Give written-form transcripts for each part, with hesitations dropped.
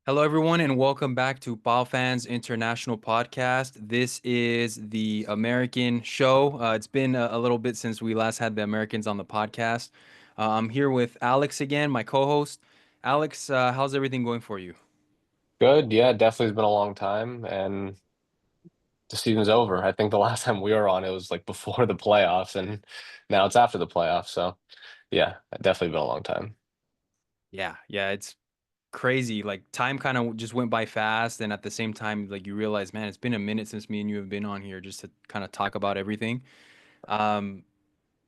Hello, everyone, and welcome back to PAO Fans International podcast. This is the American show. It's been a little bit since we last had the Americans on the podcast. I'm here with Alex again, my co-host. Alex, how's everything going for you? Good. Yeah, definitely has been a long time and the season's over. I think the last time we were on it was like before the playoffs and now it's after the playoffs. So yeah, definitely been a long time. Yeah, it's crazy. Like time kind of just went by fast, and at the same time, like you realize, man, it's been a minute since me and you have been on here just to kind of talk about everything. Um,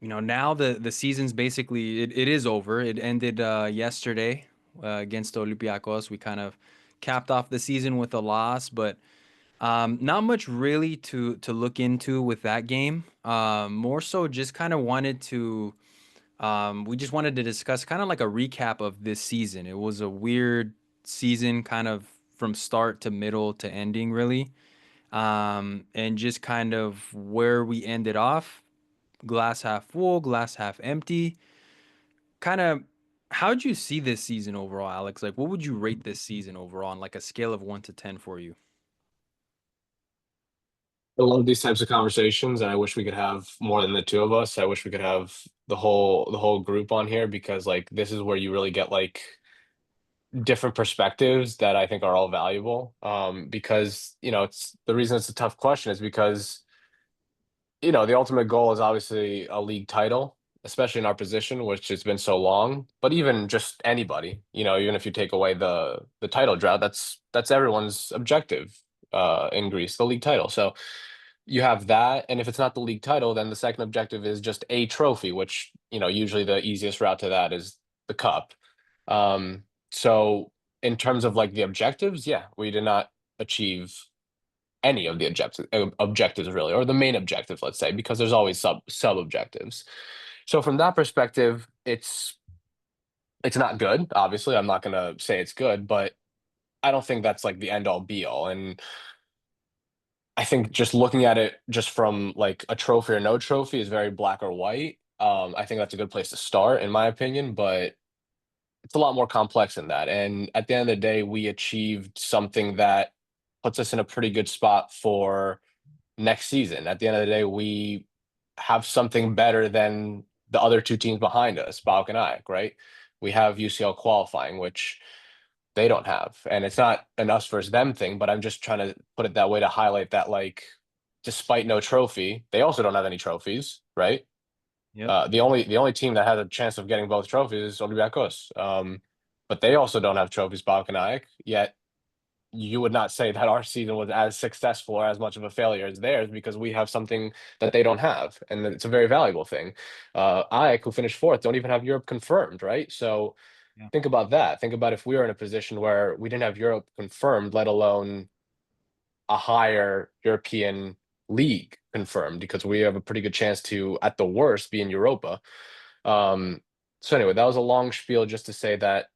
now the season's basically it is over. It ended yesterday against Olympiacos. We kind of capped off the season with a loss, but not much really to look into with that game. More so, just kind of wanted to we just wanted to discuss kind of like a recap of this season. It was a weird season, kind of from start to middle to ending, really, and just kind of where we ended off, glass half full, glass half empty. Kind of, how'd you see this season overall, Alex? Like, what would you rate this season overall on like a scale of 1 to 10 for you? I love these types of conversations, and I wish we could have more than the two of us. I wish we could have the whole group on here because like this is where you really get like different perspectives that I think are all valuable. Because it's the reason it's a tough question is because the ultimate goal is obviously a league title, especially in our position, which has been so long. But even just anybody, even if you take away the title drought, that's everyone's objective in Greece, the league title. So you have that, and if it's not the league title, then the second objective is just a trophy, which usually the easiest route to that is the cup. So in terms of like the objectives, yeah, we did not achieve any of the objectives really, or the main objective, let's say, because there's always sub objectives. So from that perspective, it's not good. Obviously, I'm not gonna say it's good, but I don't think that's like the end all be all. And I think just looking at it just from like a trophy or no trophy is very black or white. I think that's a good place to start, in my opinion, but it's a lot more complex than that. And at the end of the day, we achieved something that puts us in a pretty good spot for next season. At the end of the day, we have something better than the other two teams behind us, PAOK and AEK, right? We have UCL qualifying, which they don't have. And it's not an us versus them thing, but I'm just trying to put it that way to highlight that, like, despite no trophy, they also don't have any trophies, right? Yep. The only team that has a chance of getting both trophies is Olympiacos. But they also don't have trophies, PAOK and AEK, yet you would not say that our season was as successful or as much of a failure as theirs because we have something that they don't have, and it's a very valuable thing. AEK, who finished fourth, don't even have Europe confirmed, right? So Yeah. think about that. Think about if we were in a position where we didn't have Europe confirmed, let alone a higher European league confirmed, because we have a pretty good chance to, at the worst, be in Europa. So anyway, that was a long spiel just to say that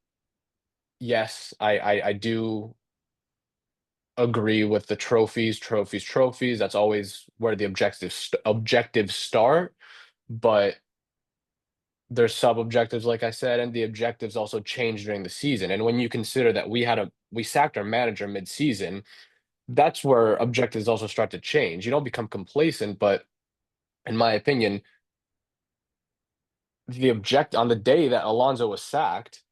yes, I do agree with the trophies. That's always where the objectives start, but there's sub objectives, like I said, and the objectives also change during the season. And when you consider that we sacked our manager mid-season, that's where objectives also start to change. You don't become complacent, but in my opinion, the object on the day that Alonso was sacked,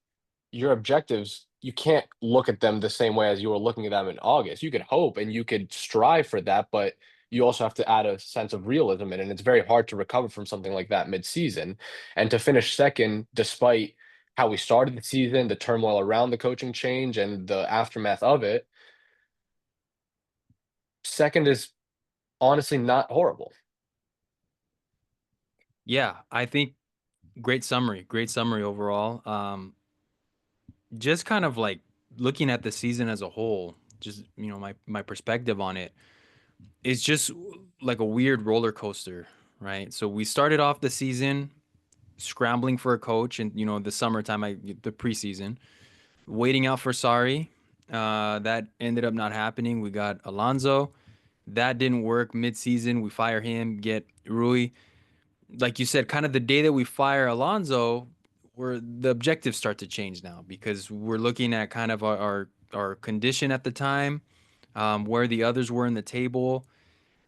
your objectives, you can't look at them the same way as you were looking at them in August. You could hope and you could strive for that, but you also have to add a sense of realism in it. And it's very hard to recover from something like that mid-season. And to finish second, despite how we started the season, the turmoil around the coaching change and the aftermath of it, second is honestly not horrible. Yeah, I think great summary. Great summary overall. Just kind of like looking at the season as a whole, just my perspective on it. It's just like a weird roller coaster, right? So we started off the season scrambling for a coach, and the summertime, the preseason, waiting out for Sari. That ended up not happening. We got Alonso. That didn't work mid-season. We fire him, get Rui. Like you said, kind of the day that we fire Alonso, where the objectives start to change now because we're looking at kind of our our condition at the time, where the others were in the table.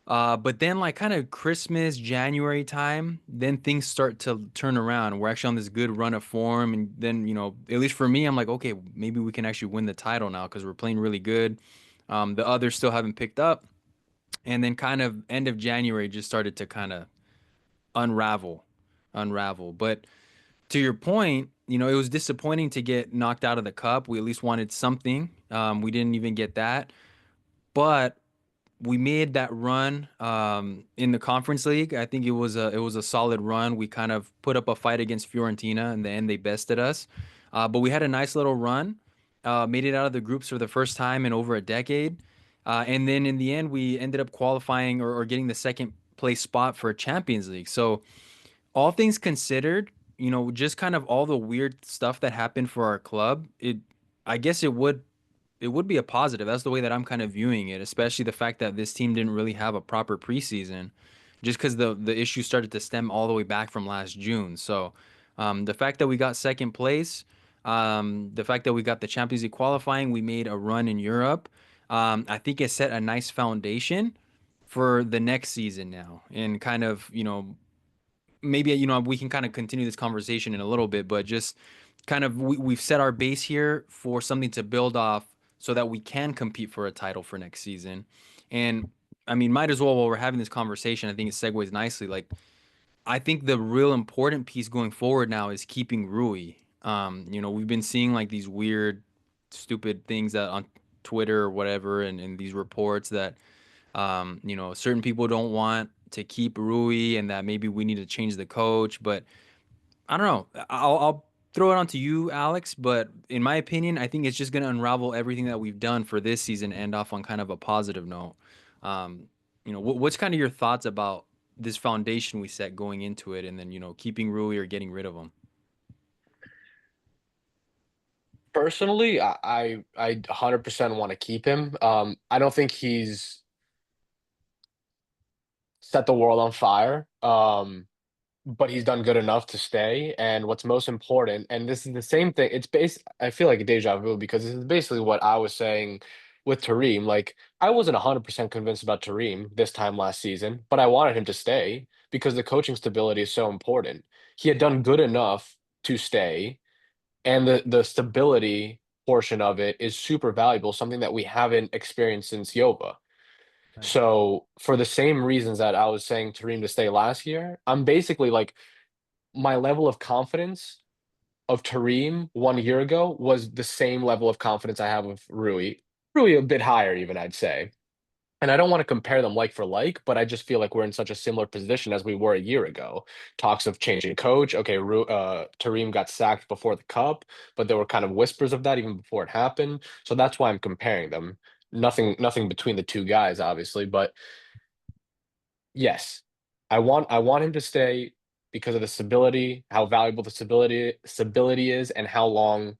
But then like kind of Christmas, January time, then things start to turn around. We're actually on this good run of form. And then, at least for me, I'm like, okay, maybe we can actually win the title now because we're playing really good. The others still haven't picked up. And then kind of end of January just started to kind of unravel, unravel. But to your point, it was disappointing to get knocked out of the cup. We at least wanted something. We didn't even get that. But we made that run in the Conference League. I think it was a solid run. We kind of put up a fight against Fiorentina. In the end, they bested us, but we had a nice little run. Made it out of the groups for the first time in over a decade, and then in the end, we ended up qualifying or getting the second place spot for a Champions League. So all things considered, just kind of all the weird stuff that happened for our club, I guess it would be a positive. That's the way that I'm kind of viewing it, especially the fact that this team didn't really have a proper preseason, just because the issue started to stem all the way back from last June. So the fact that we got second place, the fact that we got the Champions League qualifying, we made a run in Europe. I think it set a nice foundation for the next season now, and kind of maybe we can kind of continue this conversation in a little bit, but just kind of we've set our base here for something to build off so that we can compete for a title for next season. And I mean, might as well, while we're having this conversation, I think it segues nicely. Like, I think the real important piece going forward now is keeping Rui. We've been seeing like these weird, stupid things that on Twitter or whatever, and these reports that certain people don't want to keep Rui, and that maybe we need to change the coach. But I don't know. I'll throw it on to you, Alex. But in my opinion, I think it's just going to unravel everything that we've done for this season, and end off on kind of a positive note. What's kind of your thoughts about this foundation we set going into it, and then keeping Rui or getting rid of him? Personally, I 100% want to keep him. I don't think he's set the world on fire. But he's done good enough to stay. And what's most important, and this is the same thing, I feel like a deja vu because this is basically what I was saying with Tareem. Like, I wasn't 100% convinced about Tareem this time last season, but I wanted him to stay because the coaching stability is so important. He had done good enough to stay, and the stability portion of it is super valuable, something that we haven't experienced since Yoba. Right. So for the same reasons that I was saying Tareem to stay last year, I'm basically like my level of confidence of Tareem 1 year ago was the same level of confidence I have of Rui. Rui a bit higher even, I'd say. And I don't want to compare them like for like, but I just feel like we're in such a similar position as we were a year ago. Talks of changing coach. Okay, Tareem got sacked before the cup, but there were kind of whispers of that even before it happened. So that's why I'm comparing them. Nothing between the two guys, obviously, but yes, I want him to stay because of the stability, how valuable the stability is, and how long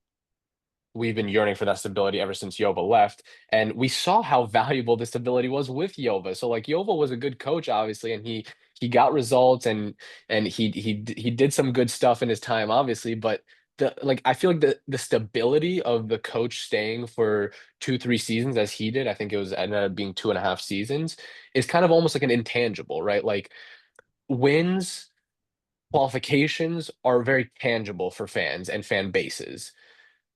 we've been yearning for that stability ever since Yova left. And we saw how valuable the stability was with Yova. So like Yova was a good coach, obviously, and he got results and he did some good stuff in his time, obviously, but I feel like the stability of the coach staying for 2, 3 seasons as he did, I think it was ended up being 2.5 seasons, is kind of almost like an intangible, right? Like wins, qualifications are very tangible for fans and fan bases.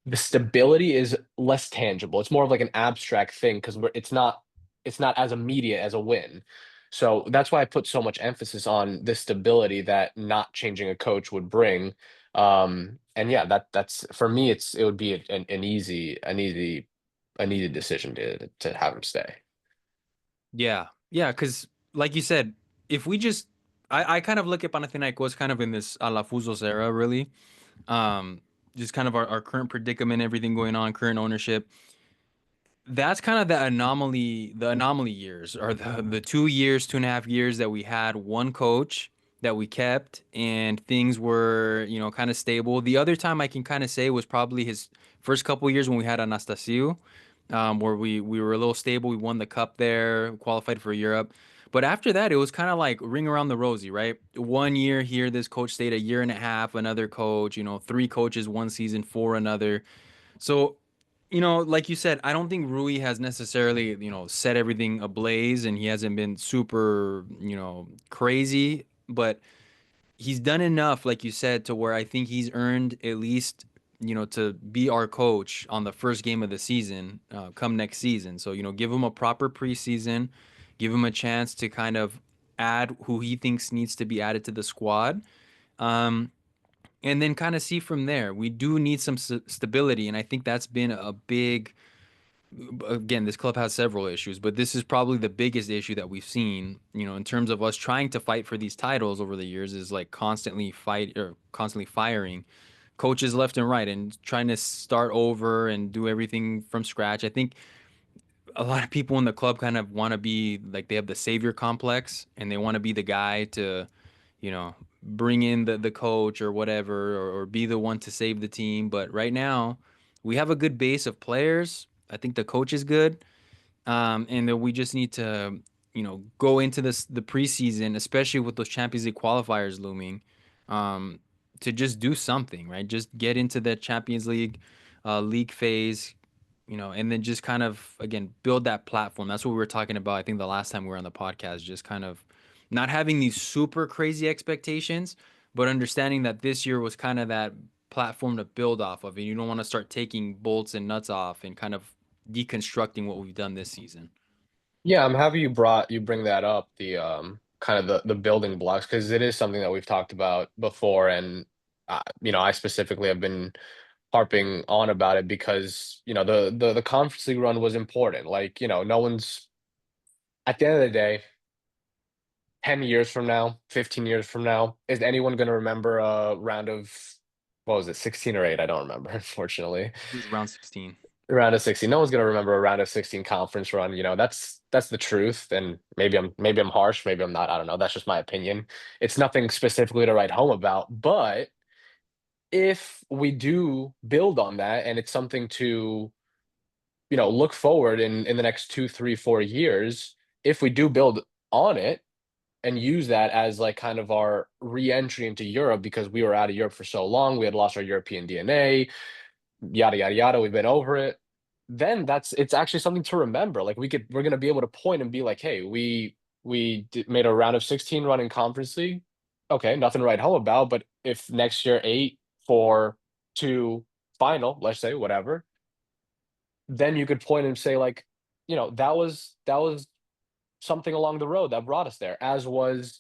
The stability is less tangible. It's more of like an abstract thing because it's not as immediate as a win. So that's why I put so much emphasis on the stability that not changing a coach would bring. And yeah, that's for me. It would be an easy decision to have him stay. Yeah, yeah, because like you said, if we just, I kind of look at Panathinaikos kind of in this Alafusos era, really. Um, just kind of our current predicament, everything going on, current ownership. That's kind of the anomaly years, or the 2 years, 2.5 years that we had one coach that we kept, and things were, kind of stable. The other time I can kind of say was probably his first couple years when we had Anastasio, where we were a little stable. We won the cup there, qualified for Europe. But after that, it was kind of like ring around the rosy, right? 1 year here, this coach stayed a year and a half, another coach, three coaches one season for another. So Like you said, I don't think Rui has necessarily, set everything ablaze and he hasn't been super, crazy, but he's done enough, like you said, to where I think he's earned at least, to be our coach on the first game of the season, come next season. So, give him a proper preseason, give him a chance to kind of add who he thinks needs to be added to the squad. Um, and then kind of see from there. We do need some stability, and I think that's been a big. Again, this club has several issues, but this is probably the biggest issue that we've seen. In terms of us trying to fight for these titles over the years, is like constantly firing coaches left and right, and trying to start over and do everything from scratch. I think a lot of people in the club kind of want to be like they have the savior complex, and they want to be the guy to bring in the coach or whatever, or be the one to save the team. But right now, we have a good base of players. I think the coach is good. And then we just need to, go into the preseason, especially with those Champions League qualifiers looming, um, to just do something, right? Just get into the Champions League, league phase, and then just kind of again build that platform. That's what we were talking about. I think the last time we were on the podcast, just kind of not having these super crazy expectations, but understanding that this year was kind of that platform to build off of, and you don't want to start taking bolts and nuts off and kind of deconstructing what we've done this season. Yeah, I'm happy you bring that up, the kind of the building blocks, because it is something that we've talked about before, and I specifically have been harping on about it because the conference league run was important. Like, no one's at the end of the day, 10 years from now, 15 years from now, is anyone going to remember a round of, what was it, 16 or 8? I don't remember, unfortunately. It was round 16. Round of 16. No one's going to remember a round of 16 conference run. That's the truth. And maybe I'm harsh, maybe I'm not. I don't know. That's just my opinion. It's nothing specifically to write home about, but if we do build on that and it's something to, look forward in the next 2, 3, 4 years, if we do build on it and use that as like kind of our re-entry into Europe, because we were out of Europe for so long, we had lost our European DNA, yada yada yada, we've been over it, then it's actually something to remember. Like we're gonna be able to point and be like, hey, made a round of 16 run in Conference League. Okay, nothing to write home about, but if next year 8-4-2 final, let's say, whatever, then you could point and say like, that was something along the road that brought us there, as was,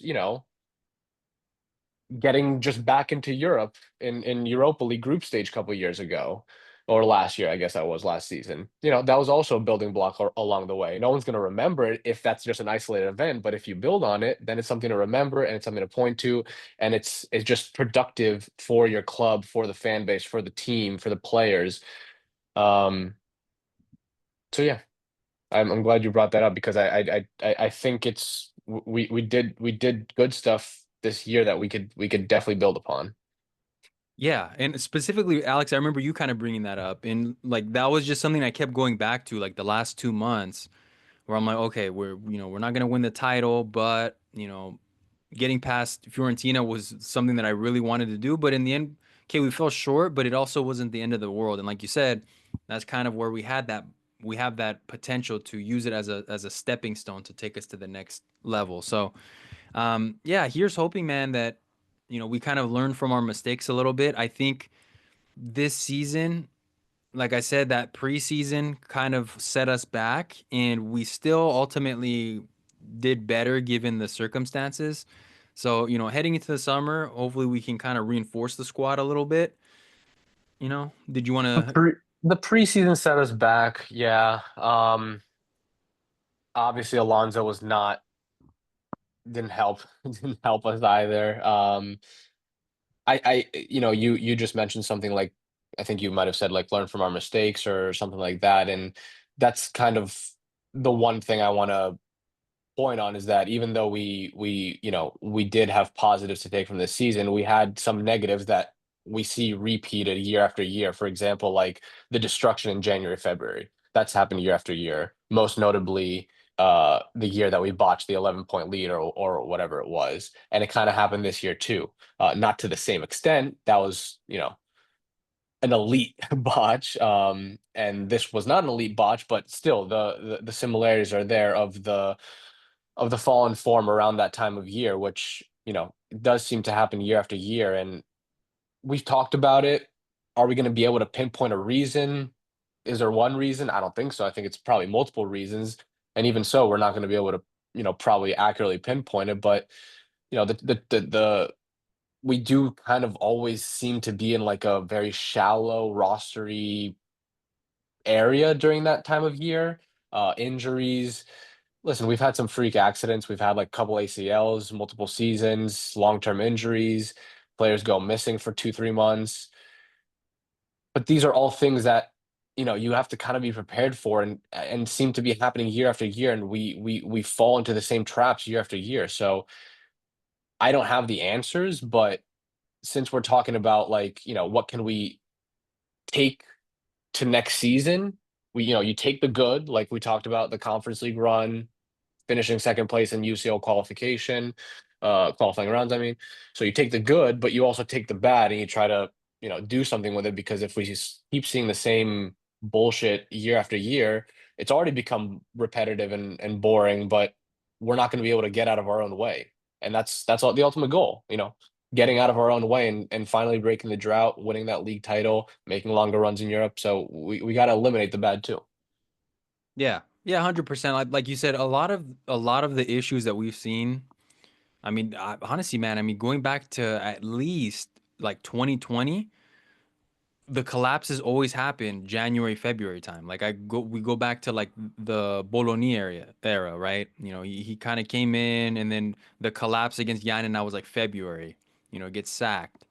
getting just back into Europe in Europa League group stage a couple of years ago, or last year, I guess that was last season. That was also a building block along the way. No one's going to remember it if that's just an isolated event, but if you build on it, then it's something to remember and it's something to point to, and it's just productive for your club, for the fan base, for the team, for the players. Um, so yeah, I'm glad you brought that up because I think we did good stuff this year that we could definitely build upon. Yeah, and specifically, Alex, I remember you kind of bringing that up, and like that was just something I kept going back to, like the last 2 months, where I'm like, okay, we're not gonna win the title, but getting past Fiorentina was something that I really wanted to do. But in the end, okay, we fell short, but it also wasn't the end of the world. And like you said, that's kind of where we have that potential to use it as a stepping stone to take us to the next level. So, yeah, here's hoping, man, that we kind of learn from our mistakes a little bit. I think this season, like I said, that preseason kind of set us back, and we still ultimately did better given the circumstances. So, heading into the summer, hopefully we can kind of reinforce the squad a little bit. Did you want The to? pre the preseason set us back, yeah. Obviously Alonso was not didn't help didn't help us either. You just mentioned something like, I think you might have said like learn from our mistakes or something like that, and that's kind of the one thing I want to point on, is that even though we did have positives to take from this season, we had some negatives that we see repeated year after year. For example, like the destruction in January, February. That's happened year after year. Most notably, the year that we botched the 11-point lead, or whatever it was, and it kind of happened this year too. Not to the same extent. an elite botch. And this was not an elite botch, but still the similarities are there of the fallen form around that time of year, which, does seem to happen year after year. And we've talked about it. Are we going to be able to pinpoint a reason? Is there one reason? I don't think so. I think it's probably multiple reasons. And even so, we're not going to be able to, probably accurately pinpoint it. But, the we do kind of always seem to be in like a very shallow rostery area during that time of year. Injuries. Listen, we've had some freak accidents. We've had like a couple ACLs, multiple seasons, long-term injuries. Players go missing for 2, 3 months. But these are all things that you have to kind of be prepared for, and seem to be happening year after year, and we fall into the same traps year after year. So I don't have the answers, but since we're talking about like, what can we take to next season, you take the good, like we talked about the conference league run, finishing second place in UCL qualification, qualifying rounds, I mean. So you take the good, but you also take the bad and you try to, do something with it, because if we keep seeing the same bullshit year after year, it's already become repetitive and boring, but we're not going to be able to get out of our own way. And that's all the ultimate goal, getting out of our own way and finally breaking the drought, winning that league title, making longer runs in Europe. So we got to eliminate the bad too. Yeah. Yeah, 100%. Like you said, a lot of the issues that we've seen, I mean, honestly, man, I mean, going back to at least like 2020, the collapses always happen January, February time. Like we go back to like the Bologna era, right? He kind of came in, and then the collapse against Yannin, I was like February, gets sacked.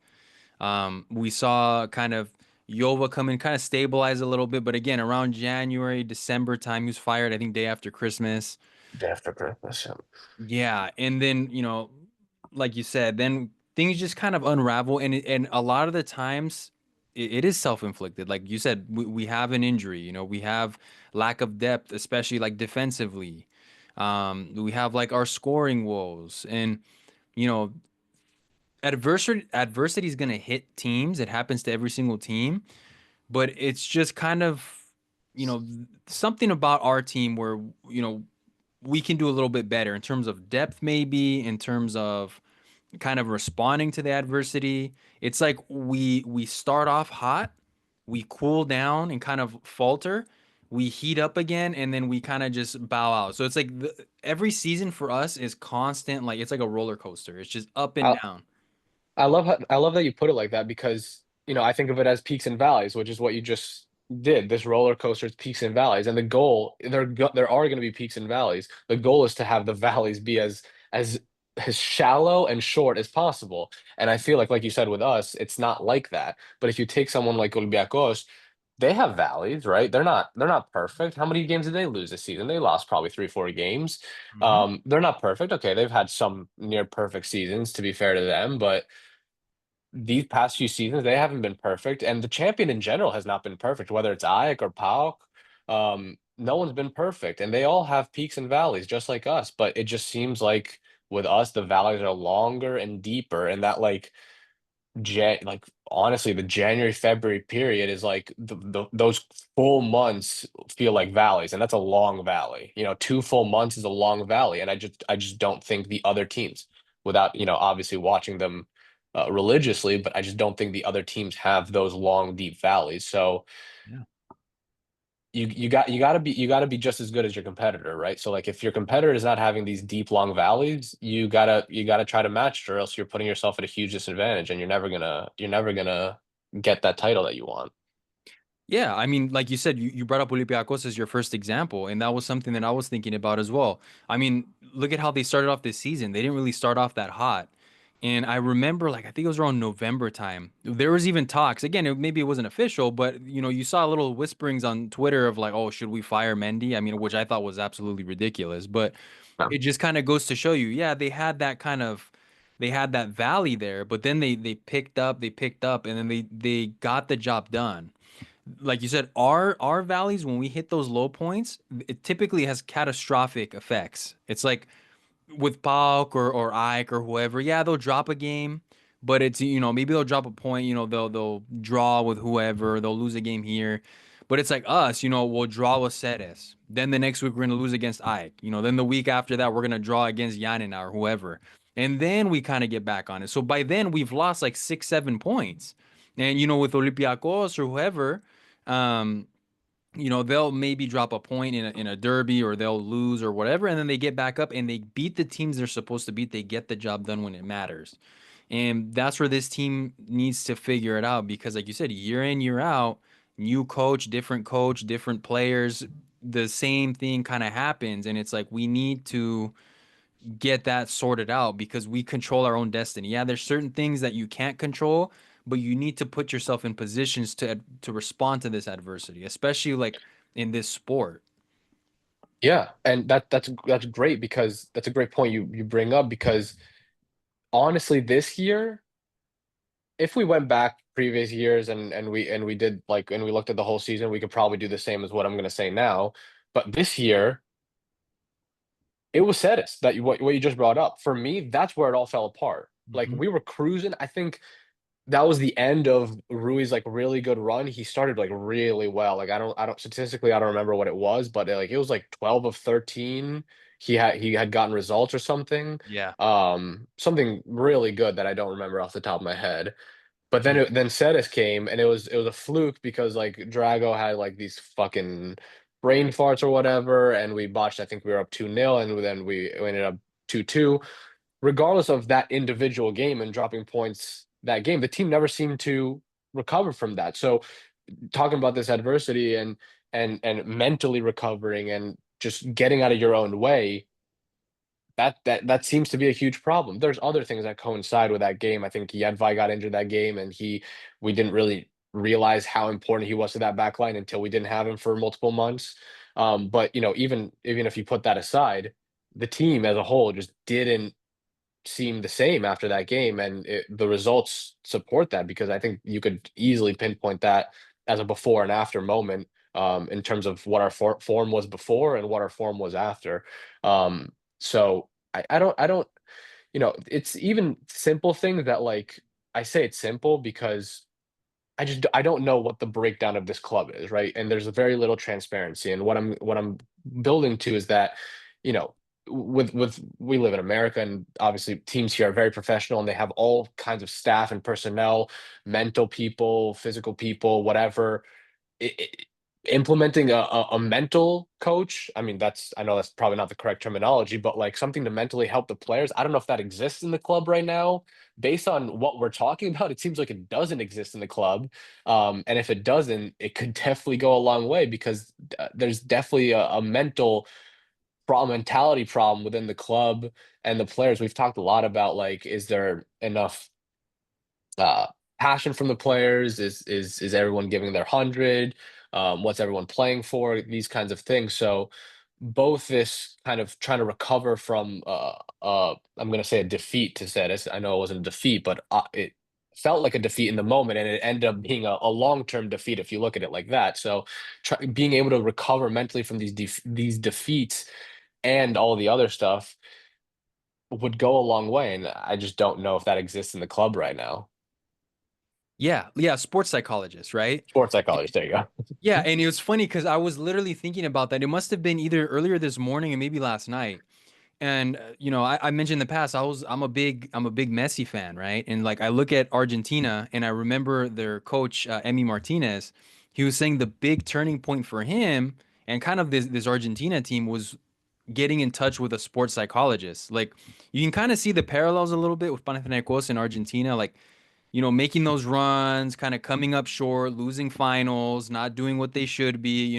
We saw kind of Yova come in, kind of stabilize a little bit, but again, around January, December time, he was fired, I think day after Christmas. Day after Christmas, yeah. Yeah, and then, like you said, then things just kind of unravel, and a lot of the times it is self-inflicted. Like you said, we have an injury, we have lack of depth, especially like defensively. We have like our scoring woes, and you know, adversity is gonna hit teams. It happens to every single team, but it's just kind of, something about our team where, you know, we can do a little bit better in terms of depth, maybe in terms of kind of responding to the adversity. It's like we start off hot, we cool down and kind of falter, we heat up again, and then we kind of just bow out. So it's like every season for us is constant, like it's like a roller coaster. It's just up and I, down. I love that you put it like that, because I think of it as peaks and valleys, which is what you just did. This roller coaster's peaks and valleys, and the goal there are going to be peaks and valleys. The goal is to have the valleys be as as shallow and short as possible. And I feel like you said with us, it's not like that. But if you take someone like Olympiacos, they have valleys, right? They're not perfect. How many games did they lose this season? They lost probably 3, 4 games. Hmm. They're not perfect. Okay, they've had some near perfect seasons, to be fair to them, but these past few seasons they haven't been perfect, and the champion in general has not been perfect, whether it's Ajax or PAOK. No one's been perfect, and they all have peaks and valleys just like us, but it just seems like with us the valleys are longer and deeper, and that like honestly the January February period is like those full months feel like valleys, and that's a long valley. 2 full months is a long valley, and I just don't think the other teams, without obviously watching them religiously, but I just don't think the other teams have those long deep valleys. So Yeah. you got to be just as good as your competitor, right? So like if your competitor is not having these deep long valleys, you gotta try to match it, or else you're putting yourself at a huge disadvantage, and you're never gonna get that title that you want. Yeah, I mean, like you said, you brought up Olympiacos as your first example, and that was something that I was thinking about as well. I mean, look at how they started off this season. They didn't really start off that hot. And I remember, like, I think it was around November time. There was even talks. Again, maybe it wasn't official, but you saw little whisperings on Twitter of like, "Oh, should we fire Mendy?" I mean, which I thought was absolutely ridiculous. But Yeah. it just kind of goes to show you, yeah, they had that valley there, but then they picked up, and then they got the job done. Like you said, our valleys, when we hit those low points, it typically has catastrophic effects. It's like with Pauk or Ike or whoever, yeah, they'll drop a game, but it's, maybe they'll drop a point, they'll draw with whoever, they'll lose a game here. But it's like us, we'll draw with Ceres. Then the next week we're gonna lose against Ike. Then the week after that we're gonna draw against Yanina or whoever. And then we kind of get back on it. So by then we've lost like 6, 7 points. And with Olympiacos or whoever, um, they'll maybe drop a point in a derby, or they'll lose or whatever, and then they get back up and they beat the teams they're supposed to beat. They get the job done when it matters. And that's where this team needs to figure it out because, like you said, year in, year out, new coach, different players, the same thing kind of happens. And it's like we need to get that sorted out because we control our own destiny. Yeah, there's certain things that you can't control, but you need to put yourself in positions to respond to this adversity, especially like in this sport. Yeah, and that's great because that's a great point you bring up because honestly, this year, if we went back previous years and we did like and we looked at the whole season, we could probably do the same as what I'm going to say now. But this year, it was Cetis that what you just brought up. For me, that's where it all fell apart. Like Hmm. we were cruising. I think that was the end of Rui's like really good run. He started like really well. Like I don't statistically I don't remember what it was, but like it was like 12 of 13. He had gotten results or something. Yeah. Something really good that I don't remember off the top of my head. But then Yeah. then Cetis came and it was a fluke because like Drago had like these fucking brain farts or whatever, and we botched. I think we were up 2-0, and then we ended up 2-2. Regardless of that individual game and dropping points that game, the team never seemed to recover from that. So talking about this adversity and mentally recovering and just getting out of your own way, that seems to be a huge problem. There's other things that coincide with that game. I think Yedvai got injured that game, and we didn't really realize how important he was to that back line until we didn't have him for multiple months. But even if you put that aside, the team as a whole just didn't seem the same after that game, and the results support that because I think you could easily pinpoint that as a before and after moment in terms of what our form was before and what our form was after. So I don't, it's even simple things that like I say it's simple because I don't know what the breakdown of this club is, right? And there's very little transparency. And what I'm building to is that, you know, with we live in America and obviously teams here are very professional and they have all kinds of staff and personnel, mental people, physical people, whatever it, implementing a mental coach. I mean, I know that's probably not the correct terminology, but like something to mentally help the players. I don't know if that exists in the club right now. Based on what we're talking about, it seems like it doesn't exist in the club. And if it doesn't, it could definitely go a long way because there's definitely a mental problem, mentality problem within the club and the players. We've talked a lot about like, is there enough uh, passion from the players? Is everyone giving their 100? What's everyone playing for? These kinds of things. So both this kind of trying to recover from I'm going to say a defeat to Cetis. I know it wasn't a defeat, but it felt like a defeat in the moment, and it ended up being a long-term defeat if you look at it like that. So being able to recover mentally from these defeats and all the other stuff would go a long way, and I just don't know if that exists in the club right now. Yeah. Yeah. Sports psychologist, right? Sports psychologist. There you go. Yeah. And it was funny because I was literally thinking about that. It must have been either earlier this morning and maybe last night. And I mentioned in the past, I'm a big Messi fan, right? And like I look at Argentina, and I remember their coach Emi Martinez. He was saying the big turning point for him and kind of this Argentina team was getting in touch with a sports psychologist. Like you can kind of see the parallels a little bit with Panathinaikos in Argentina. Like making those runs, kind of coming up short, losing finals, not doing what they should be.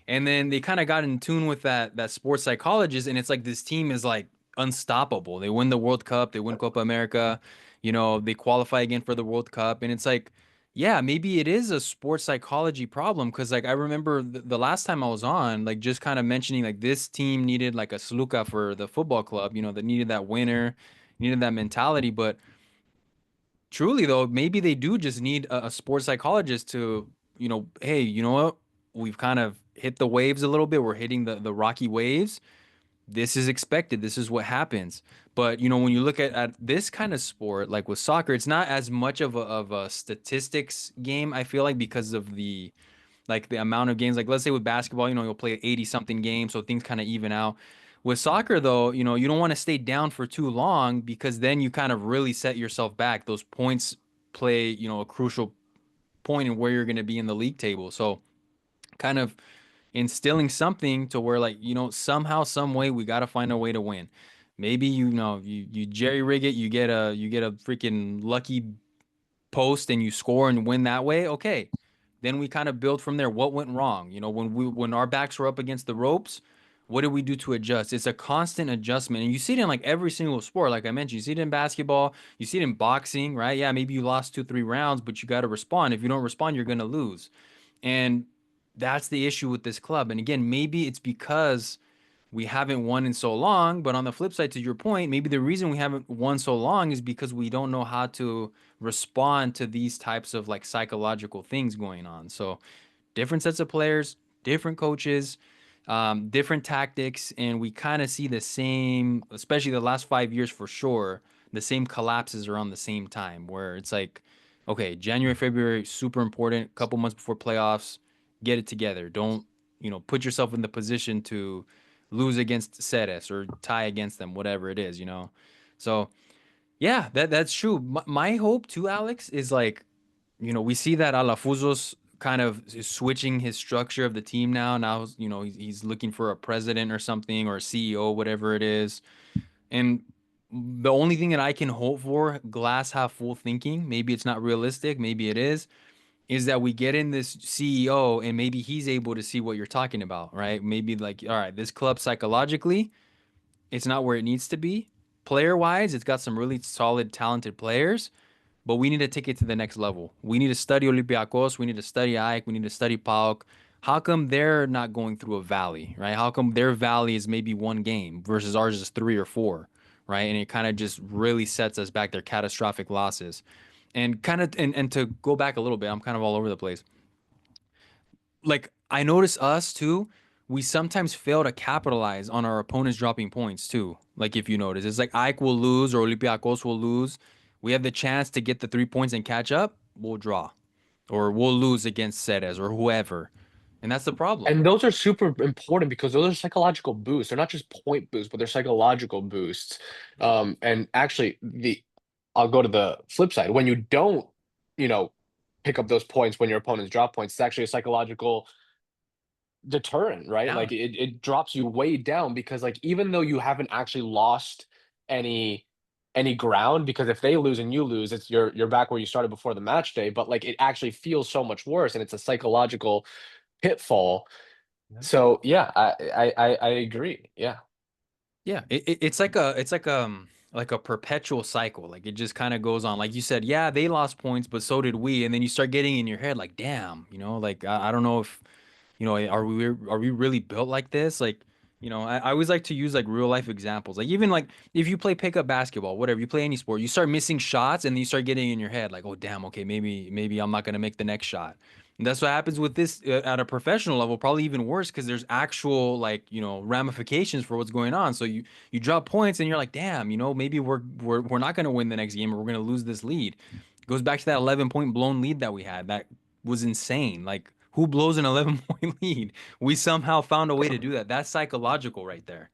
And then they kind of got in tune with that sports psychologist, and it's like this team is like unstoppable. They win the World Cup, they win Copa America, they qualify again for the World Cup, and it's like, yeah, maybe it is a sports psychology problem because like I remember the last time I was on, like just kind of mentioning like this team needed like a Sluka for the football club, that needed that winner, needed that mentality, but truly though, maybe they do just need a sports psychologist to, hey, you know what? We've kind of hit the waves a little bit. We're hitting the rocky waves. this is expected. This is what happens. But when you look at this kind of sport, like with soccer, it's not as much of a statistics game, I feel like, because of the amount of games. Like let's say with basketball, you'll play 80 something games, so things kind of even out. With soccer though, you don't want to stay down for too long because then you kind of really set yourself back. Those points play, a crucial point in where you're going to be in the league table. So kind of instilling something to where, like, somehow some way we got to find a way to win. Maybe you jerry rig it, you get a freaking lucky post and you score and win that way. Okay, then we kind of build from there. What went wrong? When our backs were up against the ropes, what did we do to adjust? It's a constant adjustment, and you see it in like every single sport. Like I mentioned, you see it in basketball, you see it in boxing, right? Yeah, maybe you lost 2 3 rounds, but you got to respond. If you don't respond, you're gonna lose. And that's the issue with this club. And again, maybe it's because we haven't won in so long. But on the flip side, to your point, maybe the reason we haven't won so long is because we don't know how to respond to these types of like psychological things going on. So different sets of players, different coaches, different tactics, and we kind of see the same, especially the last 5 years for sure. The same collapses around the same time, where it's like, okay, January, February, super important. Couple months before playoffs, get it together. Don't put yourself in the position to lose against Ceres or tie against them, whatever it is. So yeah, that's true. My hope too, Alex, is like we see that Alafusos kind of is switching his structure of the team now. Now, he's looking for a president or something or a CEO, whatever it is. And the only thing that I can hope for, glass half full thinking, maybe it's not realistic, maybe it is that we get in this CEO and maybe he's able to see what you're talking about, right? Maybe like, all right, this club psychologically, it's not where it needs to be. Player wise, it's got some really solid, talented players, but we need to take it to the next level. We need to study Olympiacos. We need to study AEK. We need to study PAOK. How come they're not going through a valley, right? How come their valley is maybe one game versus ours is three or four, right? And it kind of just really sets us back. Their catastrophic losses. And kind of, and to go back a little bit, I'm kind of all over the place. Like, I notice us too, we sometimes fail to capitalize on our opponents dropping points too. Like, if you notice, it's like AEK will lose or Olympiacos will lose. We have the chance to get the 3 points and catch up, we'll draw. Or we'll lose against Ceres or whoever. And that's the problem. And those are super important because those are psychological boosts. They're not just point boosts, but they're psychological boosts. Yeah. And actually, I'll go to the flip side. When you don't, you know, pick up those points when your opponents drop points, it's actually a psychological deterrent, right? Like Down. it drops you way down because like even though you haven't actually lost any any ground, because if they lose and you lose, it's you're back where you started before the match day, but like it actually feels so much worse and it's a psychological pitfall. Yeah. So yeah, I agree. Yeah. Yeah, it's like a perpetual cycle. Like it just kind of goes on. Like you said, yeah, they lost points, but so did we. And then you start getting in your head like, damn, like I don't know if are we really built like this? Like, I always like to use like real life examples. Like even like if you play pickup basketball, whatever, you play any sport, you start missing shots and then you start getting in your head like, oh damn, okay, maybe I'm not gonna make the next shot. And that's what happens with this at a professional level, probably even worse because there's actual like, ramifications for what's going on. So you drop points and you're like, damn, maybe we're not gonna win the next game or we're gonna lose this lead. It goes back to that 11-point blown lead that we had. That was insane. Like who blows an 11-point lead? We somehow found a way to do that. That's psychological right there.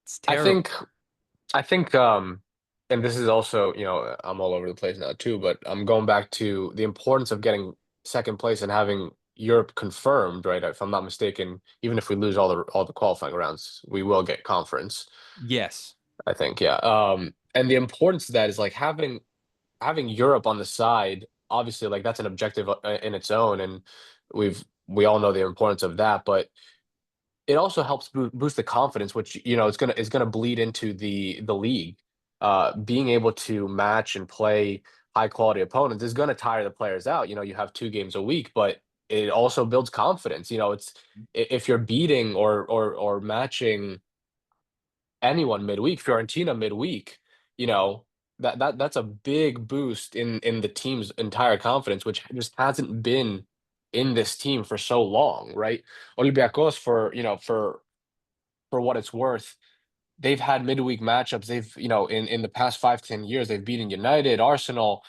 It's I terrible. think I think and this is also, I'm all over the place now too, but I'm going back to the importance of getting second place and having Europe confirmed, right? If I'm not mistaken, even if we lose all the qualifying rounds, we will get conference, Yes. I think. Yeah. And the importance of that is like having Europe on the side, obviously like that's an objective in its own and we all know the importance of that, but it also helps boost the confidence, which is gonna bleed into the league. Being able to match and play high quality opponents is gonna tire the players out. You have 2 games a week, but it also builds confidence. It's if you're beating or matching anyone midweek, Fiorentina midweek, you know that's a big boost in the team's entire confidence, which just hasn't been in this team for so long, right? Olympiacos for for what it's worth, they've had midweek matchups. They've, in the past 5, 10 years, they've beaten United, Arsenal,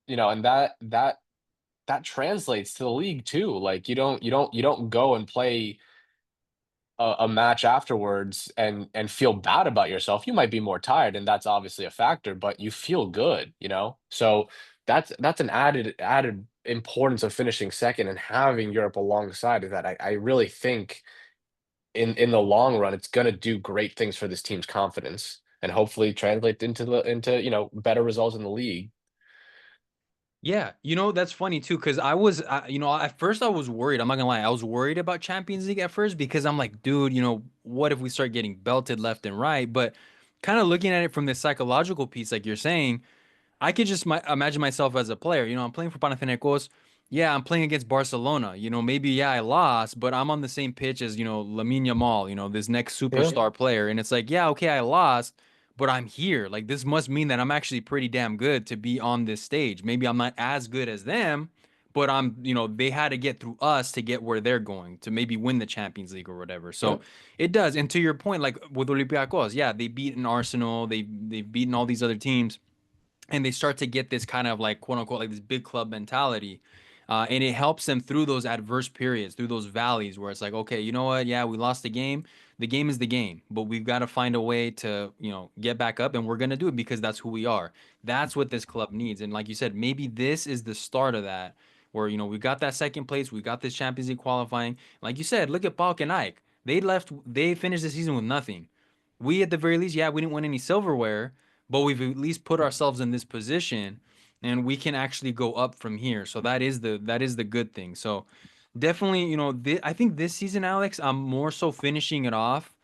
and that translates to the league too. Like you don't go and play a match afterwards and feel bad about yourself. You might be more tired, and that's obviously a factor, but you feel good. So that's an added importance of finishing second and having Europe alongside of that. I really think in the long run, it's gonna do great things for this team's confidence and hopefully translate into better results in the league. Yeah, that's funny too, because at first I was worried. I'm not gonna lie, I was worried about Champions League at first because I'm like, dude, what if we start getting belted left and right? But kind of looking at it from the psychological piece, like you're saying, I could just imagine myself as a player. I'm playing for Panathinaikos. Yeah, I'm playing against Barcelona. Maybe yeah, I lost, but I'm on the same pitch as Lamine Yamal. This next Yeah, superstar player, and it's like, yeah, okay, I lost, but I'm here. Like this must mean that I'm actually pretty damn good to be on this stage. Maybe I'm not as good as them, but they had to get through us to get where they're going to maybe win the Champions League or whatever. yeah, So it does. And to your point, like with Olympiacos, yeah, they beaten Arsenal. They've beaten all these other teams and they start to get this kind of like quote unquote like this big club mentality. And it helps them through those adverse periods, through those valleys where it's like, okay, you know what? Yeah, we lost the game. The game is the game, but we've got to find a way to, get back up, and we're gonna do it because that's who we are. That's what this club needs. And like you said, maybe this is the start of that, where we got that second place, we got this Champions League qualifying. Like you said, look at Balk and Ike. They finished the season with nothing. We at the very least, yeah, we didn't win any silverware, but we've at least put ourselves in this position and we can actually go up from here. So that is the good thing. So definitely, I think this season, Alex, I'm more so finishing it off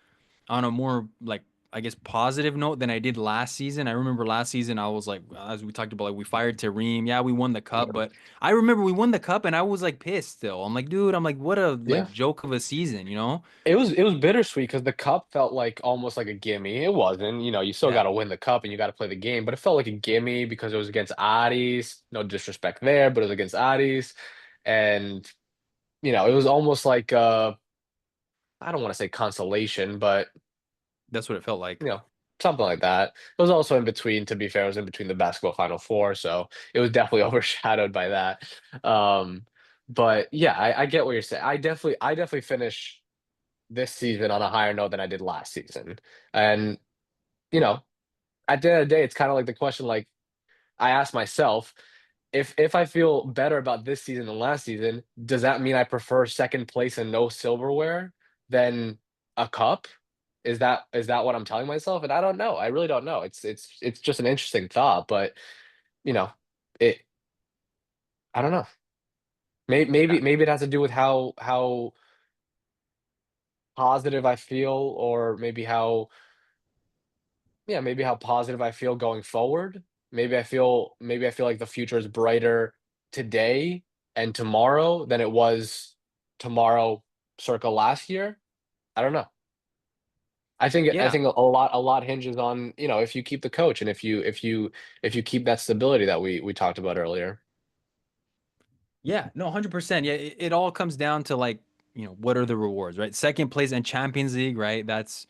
on a more like I guess positive note than I did last season. I remember last season I was like, as we talked about, like we fired Tareem. Yeah, we won the cup, but I remember we won the cup and I was like pissed still. I'm like, dude, I'm like, what a yeah. like joke of a season? It was bittersweet because the cup felt like almost like a gimme. It wasn't, you still got Yeah, to win the cup and you got to play the game, but it felt like a gimme because it was against Aris. No disrespect there, but it was against Aris, and it was almost like I don't want to say consolation, but that's what it felt like. you know, something like that. It was also in between, to be fair, it was in between the basketball Final Four, so it was definitely overshadowed by that. Um, but yeah, I get what you're saying. I definitely finish this season on a higher note than I did last season. And, you know, at the end of the day, it's kind of like the question like I asked myself, if I feel better about this season than last season, does that mean I prefer second place and no silverware than a cup? Is that what I'm telling myself? And I don't know. I really don't know. It's just an interesting thought, but you know, it I don't know. Maybe it has to do with how positive I feel, or maybe how positive I feel going forward. Maybe I feel like the future is brighter today and tomorrow than it was tomorrow circa last year. I don't know. I Yeah. think a lot hinges on, if you keep the coach and if you keep that stability that we talked about earlier. Yeah, no, 100%. Yeah, it all comes down to like, what are the rewards, right? Second place in Champions League, right? That's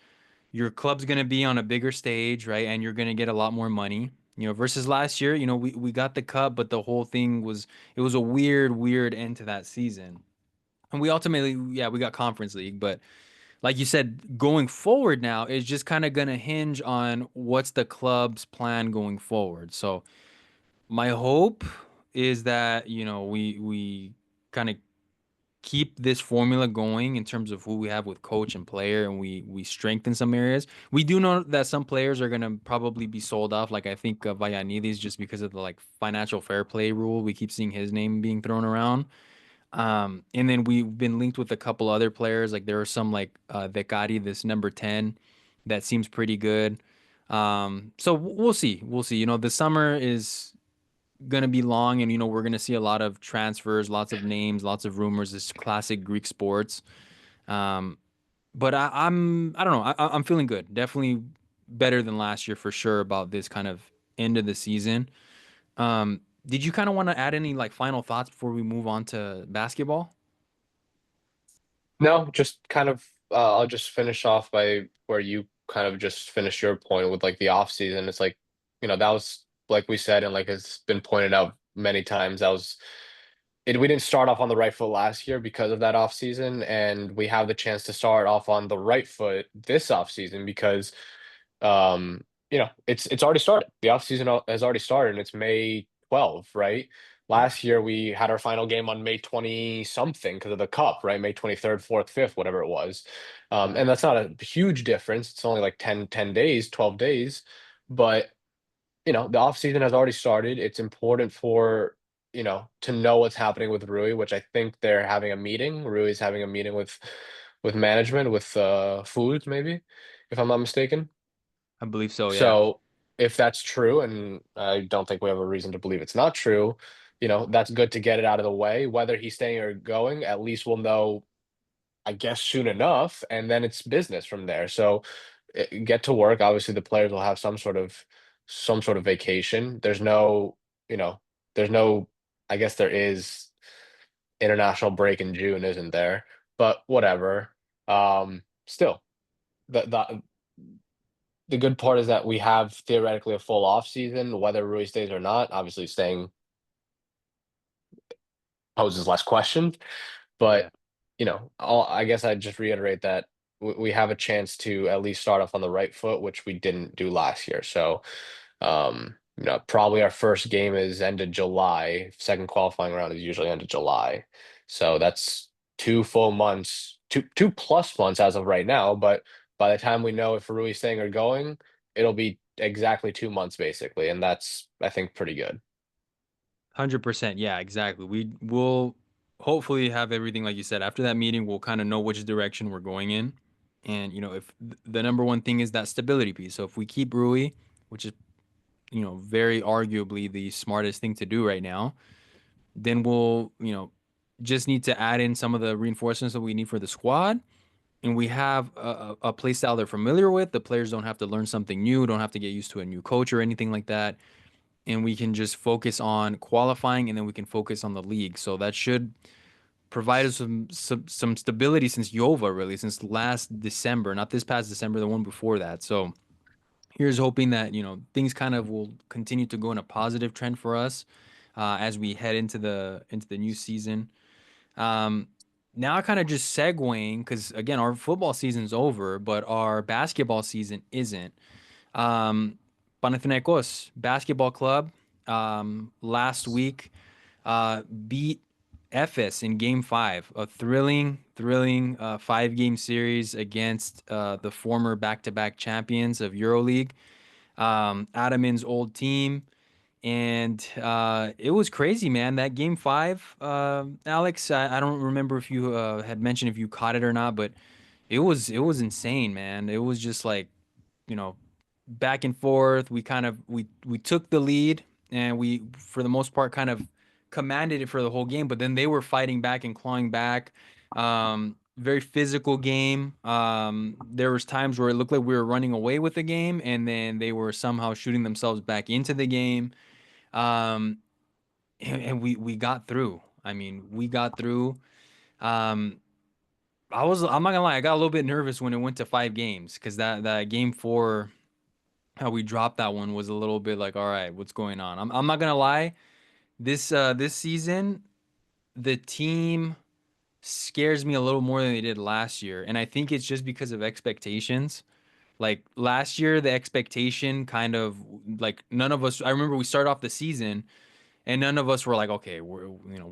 your club's going to be on a bigger stage, right? And you're going to get a lot more money. Versus last year, we got the cup, but the whole thing was a weird end to that season. And we ultimately, yeah, we got Conference League, but like you said, going forward now is just kind of going to hinge on what's the club's plan going forward. So, my hope is that, we kind of keep this formula going in terms of who we have with coach and player, and we strengthen some areas. We do know that some players are gonna probably be sold off, like I think Vayanides, just because of the like financial fair play rule. We keep seeing his name being thrown around. And then we've been linked with a couple other players. Like there are some like Decari, this number 10, that seems pretty good. So we'll see. We'll see. The summer is gonna be long, and we're gonna see a lot of transfers, lots of names, lots of rumors. This classic Greek sports. Um, but I don't know. I'm feeling good. Definitely better than last year for sure about this kind of end of the season. Did you kind of want to add any like final thoughts before we move on to basketball? No, just kind of I'll just finish off by where you kind of just finished your point with like the off season. It's like, that was like we said, and like it's been pointed out many times, that was it. We didn't start off on the right foot last year because of that off season, and we have the chance to start off on the right foot this off season because it's already started. The off season has already started, and it's May 12th, right? Yeah. Last year we had our final game on May 20 something because of the cup, right? May 23rd, 4th, 5th, whatever it was. Yeah. And that's not a huge difference. It's only like 10 days, 12 days. But, the off season has already started. It's important to know what's happening with Rui, which I think they're having a meeting. Rui's having a meeting with management, with Foods, maybe, if I'm not mistaken. I believe so. Yeah. So if that's true, and I don't think we have a reason to believe it's not true, that's good to get it out of the way. Whether he's staying or going, at least we'll know, I guess, soon enough, and then it's business from there. So get to work. Obviously, the players will have some sort of vacation. You know, there's no, I guess there is international break in June, isn't there? But whatever. Still, the the good part is that we have theoretically a full off season, whether Rui stays or not. Obviously, staying poses less questions, but Yeah. I guess I'd just reiterate that we have a chance to at least start off on the right foot, which we didn't do last year. So, probably our first game is end of July. Second qualifying round is usually end of July, so that's 2 full months, two plus months as of right now. But by the time we know if Rui's staying or going, it'll be exactly 2 months basically, and that's, I think, pretty good. 100%. Yeah, exactly. We will hopefully have everything like you said. After that meeting, we'll kind of know which direction we're going in. And, if the number one thing is that stability piece. So if we keep Rui, which is, very arguably the smartest thing to do right now, then we'll, just need to add in some of the reinforcements that we need for the squad. And we have a play style they're familiar with. The players don't have to learn something new, don't have to get used to a new coach or anything like that. And we can just focus on qualifying and then we can focus on the league. So that should provide us some stability since Yova, really, since last December, not this past December, the one before that. So here's hoping that, things kind of will continue to go in a positive trend for us as we head into the new season. Um, Now kind of just segueing because again, our football season's over, but our basketball season isn't. Um, Panathinaikos Basketball Club last week beat EFES in Game 5, a thrilling 5-game series against the former back-to-back champions of Euroleague, Adamin's old team. And it was crazy, man. That Game 5, Alex, I don't remember if you had mentioned if you caught it or not, but it was insane, man. It was just like, you know, back and forth. We took the lead and we for the most part kind of commanded it for the whole game, but then they were fighting back and clawing back. Very physical game. There was times where it looked like we were running away with the game and then they were somehow shooting themselves back into the game. Um, and we got through. I mean, we got through. Um, I'm not gonna lie, I got a little bit nervous when it went to 5 games because that game 4 how we dropped that one was a little bit like, all right, what's going on? I'm not gonna lie, this season the team scares me a little more than they did last year, and I think it's just because of expectations. Like last year, the expectation kind of like none of us. I remember we started off the season, and none of us were like, okay, we're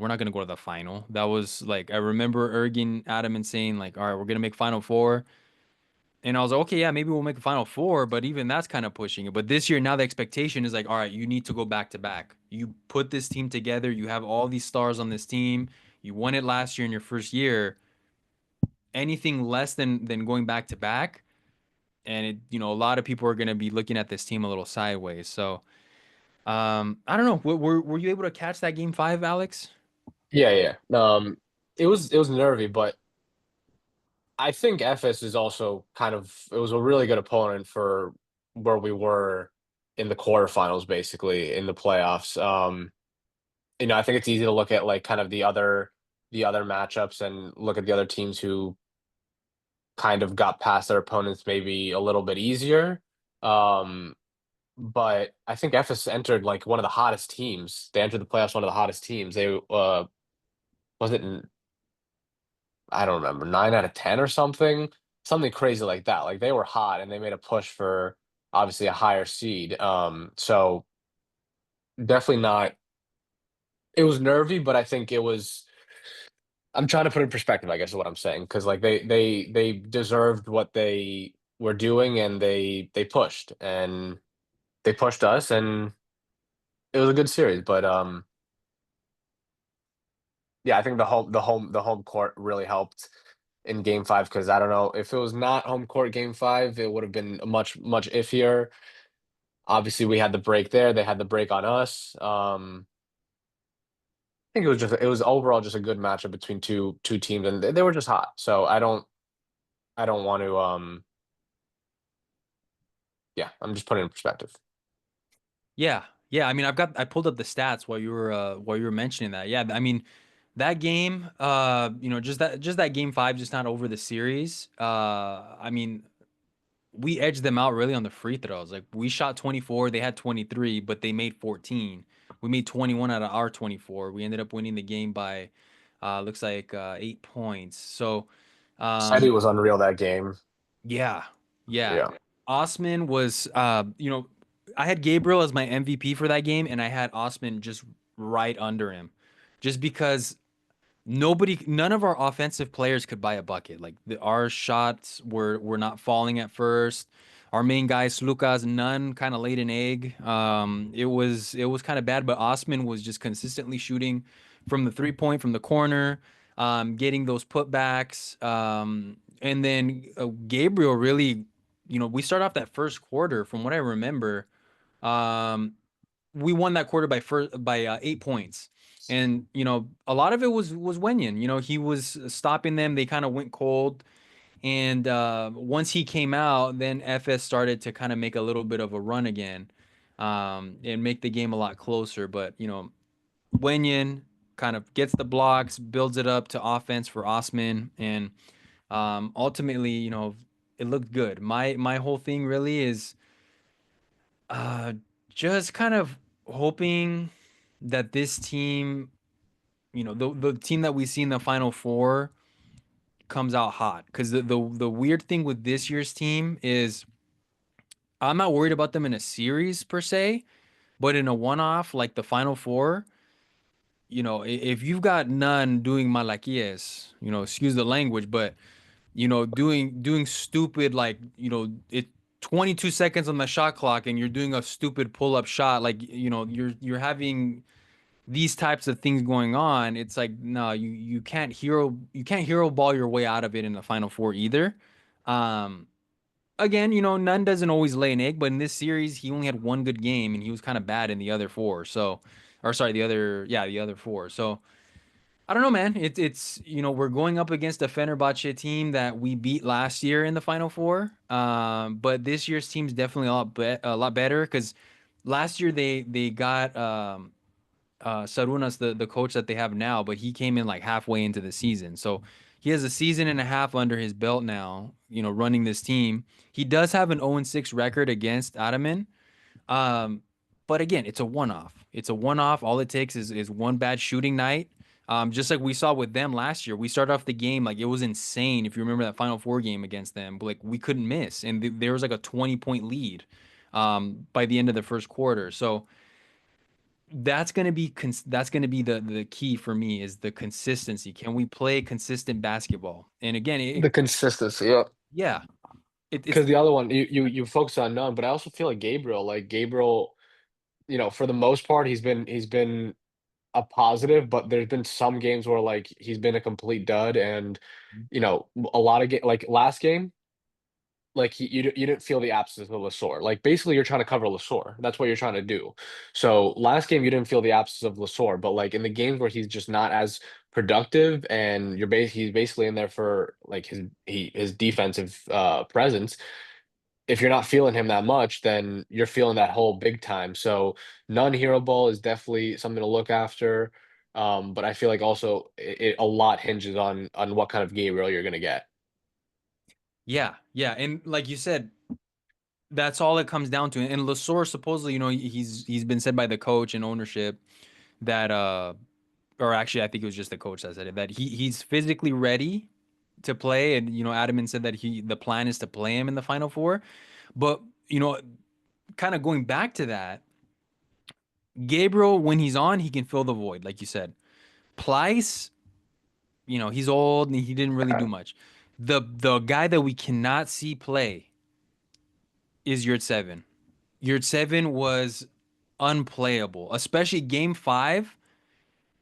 not gonna go to the final. That was like I remember Ergin Adam and saying like, all right, we're gonna make Final Four. And I was like, okay, yeah, maybe we'll make a Final Four, but even that's kind of pushing it. But this year, now the expectation is like, all right, you need to go back to back. You put this team together. You have all these stars on this team. You won it last year in your first year. Anything less than going back to back, and a lot of people are going to be looking at this team a little sideways. So, I don't know. Were you able to catch that game 5, Alex? Yeah, yeah. It was nervy, but I think EFES is also it was a really good opponent for where we were in the quarterfinals, basically in the playoffs. I think it's easy to look at like kind of the other matchups and look at the other teams who kind of got past their opponents maybe a little bit easier. Um, but I think EFES entered like one of the hottest teams. They entered the playoffs one of the hottest teams. They was it I don't remember, 9 out of 10 or something, something crazy like that. Like they were hot and they made a push for obviously a higher seed. So definitely not. It was nervy, but I think it was. I'm trying to put it in perspective, I guess is what I'm saying, because like they deserved what they were doing and they pushed and they pushed us and it was a good series. But yeah, I think the home court really helped in game five because I don't know if it was not home court game five, it would have been much iffier. Obviously, we had the break there. They had the break on us. I think it was overall just a good matchup between two teams, and they were just hot. So I don't want to yeah, I'm just putting it in perspective. Yeah. Yeah, I mean, I pulled up the stats while you were mentioning that. Yeah, I mean, that game, just that game 5, just not over the series. I mean, we edged them out really on the free throws. Like we shot 24, they had 23, but they made 14. We made 21 out of our 24. We ended up winning the game by looks like 8 points. So, Seti um was unreal that game. yeah. Yeah. Yeah. Osman was I had Gabriel as my MVP for that game and I had Osman just right under him. Just because none of our offensive players could buy a bucket. Like our shots were not falling at first. Our main guys, Lucas, none kind of laid an egg. It was kind of bad, but Osman was just consistently shooting from the 3 point from the corner, getting those putbacks. And then Gabriel really, we start off that first quarter from what I remember. Um, we won that quarter by 8 points. And a lot of it was Wenyan. He was stopping them. They kind of went cold. And once he came out, then FS started to kind of make a little bit of a run again, and make the game a lot closer. But Wenyan kind of gets the blocks, builds it up to offense for Osman, and ultimately, it looked good. My whole thing really is uh, just kind of hoping that this team, the team that we see in the Final Four comes out hot. Because the weird thing with this year's team is I'm not worried about them in a series per se, but in a one-off like the Final Four, if you've got none doing malaquias, excuse the language, but doing stupid like it 22 seconds on the shot clock and you're doing a stupid pull-up shot like you're having these types of things going on. It's like no, you can't hero ball your way out of it in the final four either. um Again, none doesn't always lay an egg, but in this series he only had one good game and he was kind of bad in the other four. So, or sorry, the other four. So I don't know, man. It's we're going up against a Fenerbahce team that we beat last year in the Final Four. But this year's team's definitely a lot better because last year they got Sarunas, the coach that they have now, but he came in like halfway into the season, so he has a season and a half under his belt now. Running this team, he does have an 0-6 record against Ataman. um, but again, it's a one-off. It's a one-off. All it takes is one bad shooting night. Just like we saw with them last year, we started off the game like it was insane. If you remember that Final Four game against them, like we couldn't miss, and there was like a 20-point lead by the end of the first quarter. So that's gonna be the key for me is the consistency. Can we play consistent basketball? And again, The consistency, yeah. yeah, it's Because the other one, you focus on none, but I also feel like Gabriel, for the most part, he's been a positive, but there's been some games where like he's been a complete dud, and a lot of like last game, like you didn't feel the absence of Lasor. Like basically, you're trying to cover Lasor. That's what you're trying to do. So last game, you didn't feel the absence of Lasor, but like in the games where he's just not as productive, and he's basically in there for like his defensive presence. If you're not feeling him that much, then you're feeling that whole big time. So non-hero ball is definitely something to look after. But I feel like also a lot hinges on what kind of Gabriel you're gonna get. Yeah, yeah, and like you said, that's all it comes down to. And Lasor supposedly, he's been said by the coach and ownership that or actually I think it was just the coach that said it, that he's physically ready to play. And Adamant said that the plan is to play him in the final four. But kind of going back to that, Gabriel, when he's on, he can fill the void, like you said. Plyce, he's old and he didn't really do much. The guy that we cannot see play is Yurt 7. Yurt 7 was unplayable, especially game 5.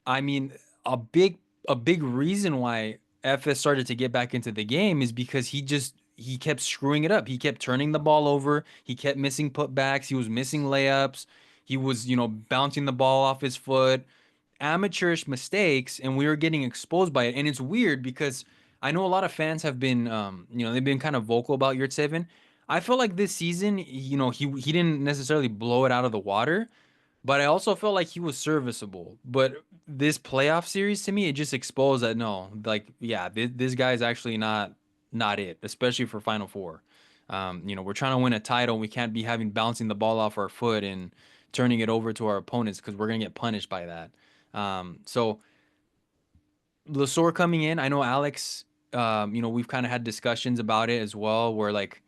I mean, a big a big reason why FS started to get back into the game is because he kept screwing it up. He kept turning the ball over. He kept missing putbacks. He was missing layups. He was, bouncing the ball off his foot. Amateurish mistakes, and we were getting exposed by it. And it's weird because I know a lot of fans have been, they've been kind of vocal about Yurt 7. I feel like this season, he didn't necessarily blow it out of the water, but I also felt like he was serviceable. But this playoff series to me, it just exposed that no, like yeah, this guy's actually not it, especially for Final Four. We're trying to win a title. We can't be having bouncing the ball off our foot and turning it over to our opponents because we're gonna get punished by that. So Lasor coming in, I know Alex. We've kind of had discussions about it as well, where like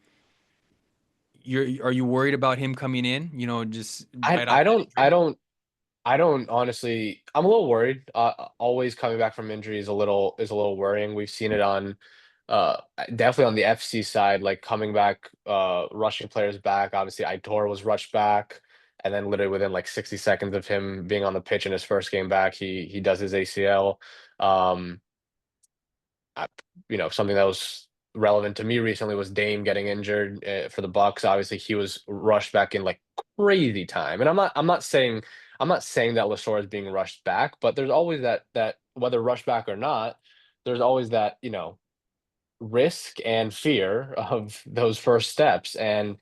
are you worried about him coming in? Just I right off I the don't I jump? don't I don't honestly. I'm a little worried. Always coming back from injury is a little worrying. We've seen it on, uh, definitely on the FC side, like coming back, rushing players back. Obviously, Aitor was rushed back, and then literally within like 60 seconds of him being on the pitch in his first game back, he does his ACL. Um, I, something that was relevant to me recently was Dame getting injured for the Bucks. Obviously, he was rushed back in like crazy time, and I'm not saying that Lasor is being rushed back, but there's always that whether rushed back or not, there's always that risk and fear of those first steps. And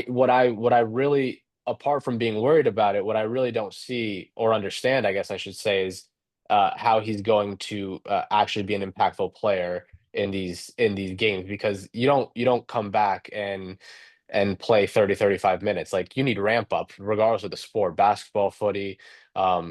what I really, apart from being worried about it, what I really don't see or understand, I guess I should say, is how he's going to actually be an impactful player in these games, because you don't come back and play 30-35 minutes. Like, you need ramp up regardless of the sport, basketball, footy.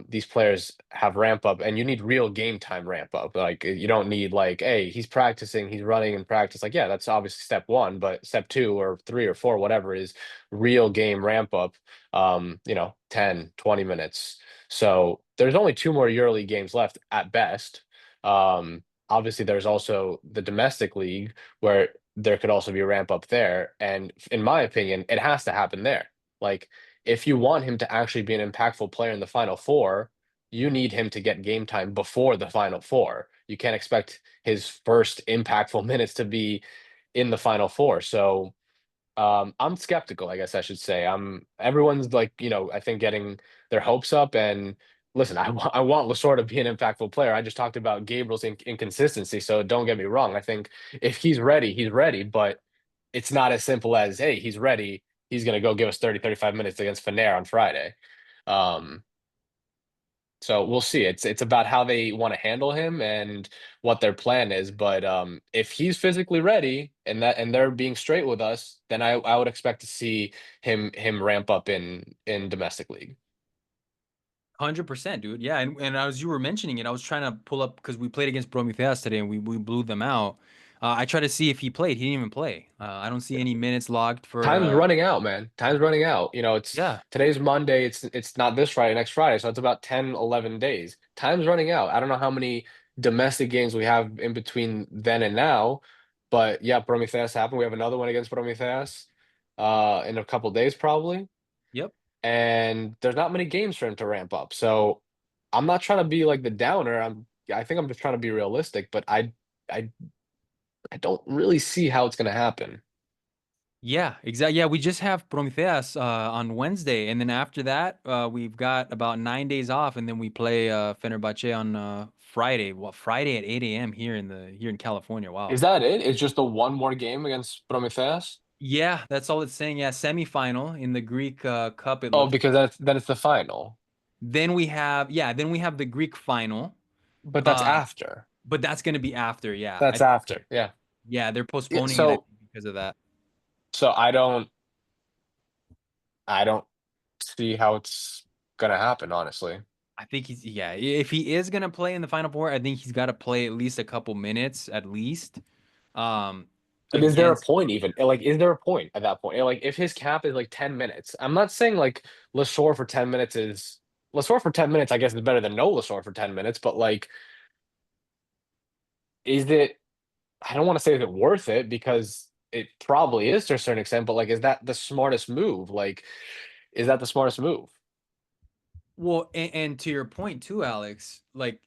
These players have ramp up, and you need real game time ramp up. Like, you don't need like, hey, he's practicing, he's running in practice. Like, yeah, that's obviously step one, but step two or three or four, whatever, is real game ramp up. 10, 20 minutes. So there's only two more EuroLeague games left at best. Obviously, there's also the domestic league where there could also be a ramp up there. And in my opinion, it has to happen there. Like, if you want him to actually be an impactful player in the Final Four, you need him to get game time before the Final Four. You can't expect his first impactful minutes to be in the Final Four. So I'm skeptical, I guess I should say. Everyone's like, I think getting their hopes up. And listen, I want Lasor to be an impactful player. I just talked about Gabriel's inconsistency, so don't get me wrong. I think if he's ready, he's ready, but it's not as simple as, hey, he's ready. He's going to go give us 30-35 minutes against Fener on Friday. Um, so we'll see. It's about how they want to handle him and what their plan is. But if he's physically ready and they're being straight with us, then I would expect to see him ramp up in domestic league. 100%, dude. Yeah, and as you were mentioning it, I was trying to pull up because we played against Prometheus today and we blew them out. I tried to see if he played. He didn't even play. I don't see any minutes logged for. Time's running out, man. Time's running out. It's Yeah. today's Monday. It's not this Friday, next Friday. So it's about 10, 11 days. Time's running out. I don't know how many domestic games we have in between then and now, but yeah, Prometheus happened. We have another one against Prometheus in a couple days probably. Yep. And there's not many games for him to ramp up. So I'm not trying to be like the downer. I think I'm just trying to be realistic, but I I don't really see how it's gonna happen. Yeah, exactly. Yeah, we just have Prometheus on Wednesday, and then after that, we've got about 9 days off, and then we play Fenerbahce on Friday. Well, Friday at 8 a.m. here in California. Is Wow. that it? It's just the one more game against Prometheus? Yeah, that's all it's saying. Yeah, semifinal in the Greek Cup. It Oh, looks. because then it's the final. Then we have the Greek final. But that's Uh, after. but that's gonna be after. Yeah, That's after. Yeah. Yeah, they're Yeah, postponing it, I so think, because of that. so I don't see how it's gonna happen, honestly. I think he's yeah. If he is gonna play in the Final Four, I think he's got to play at least a couple minutes, at least. Um, But is there a against point even? Like, is there a point at that point? Like, if his cap is like 10 minutes, I'm not saying like Lasor for 10 minutes is Lasor for 10 minutes, I guess is better than no Lasor for 10 minutes, but like, is it, I don't want to say is it worth it because it probably is to a certain extent, but like, is that the smartest move? Like, is that the smartest move? well, and to your point too, Alex, like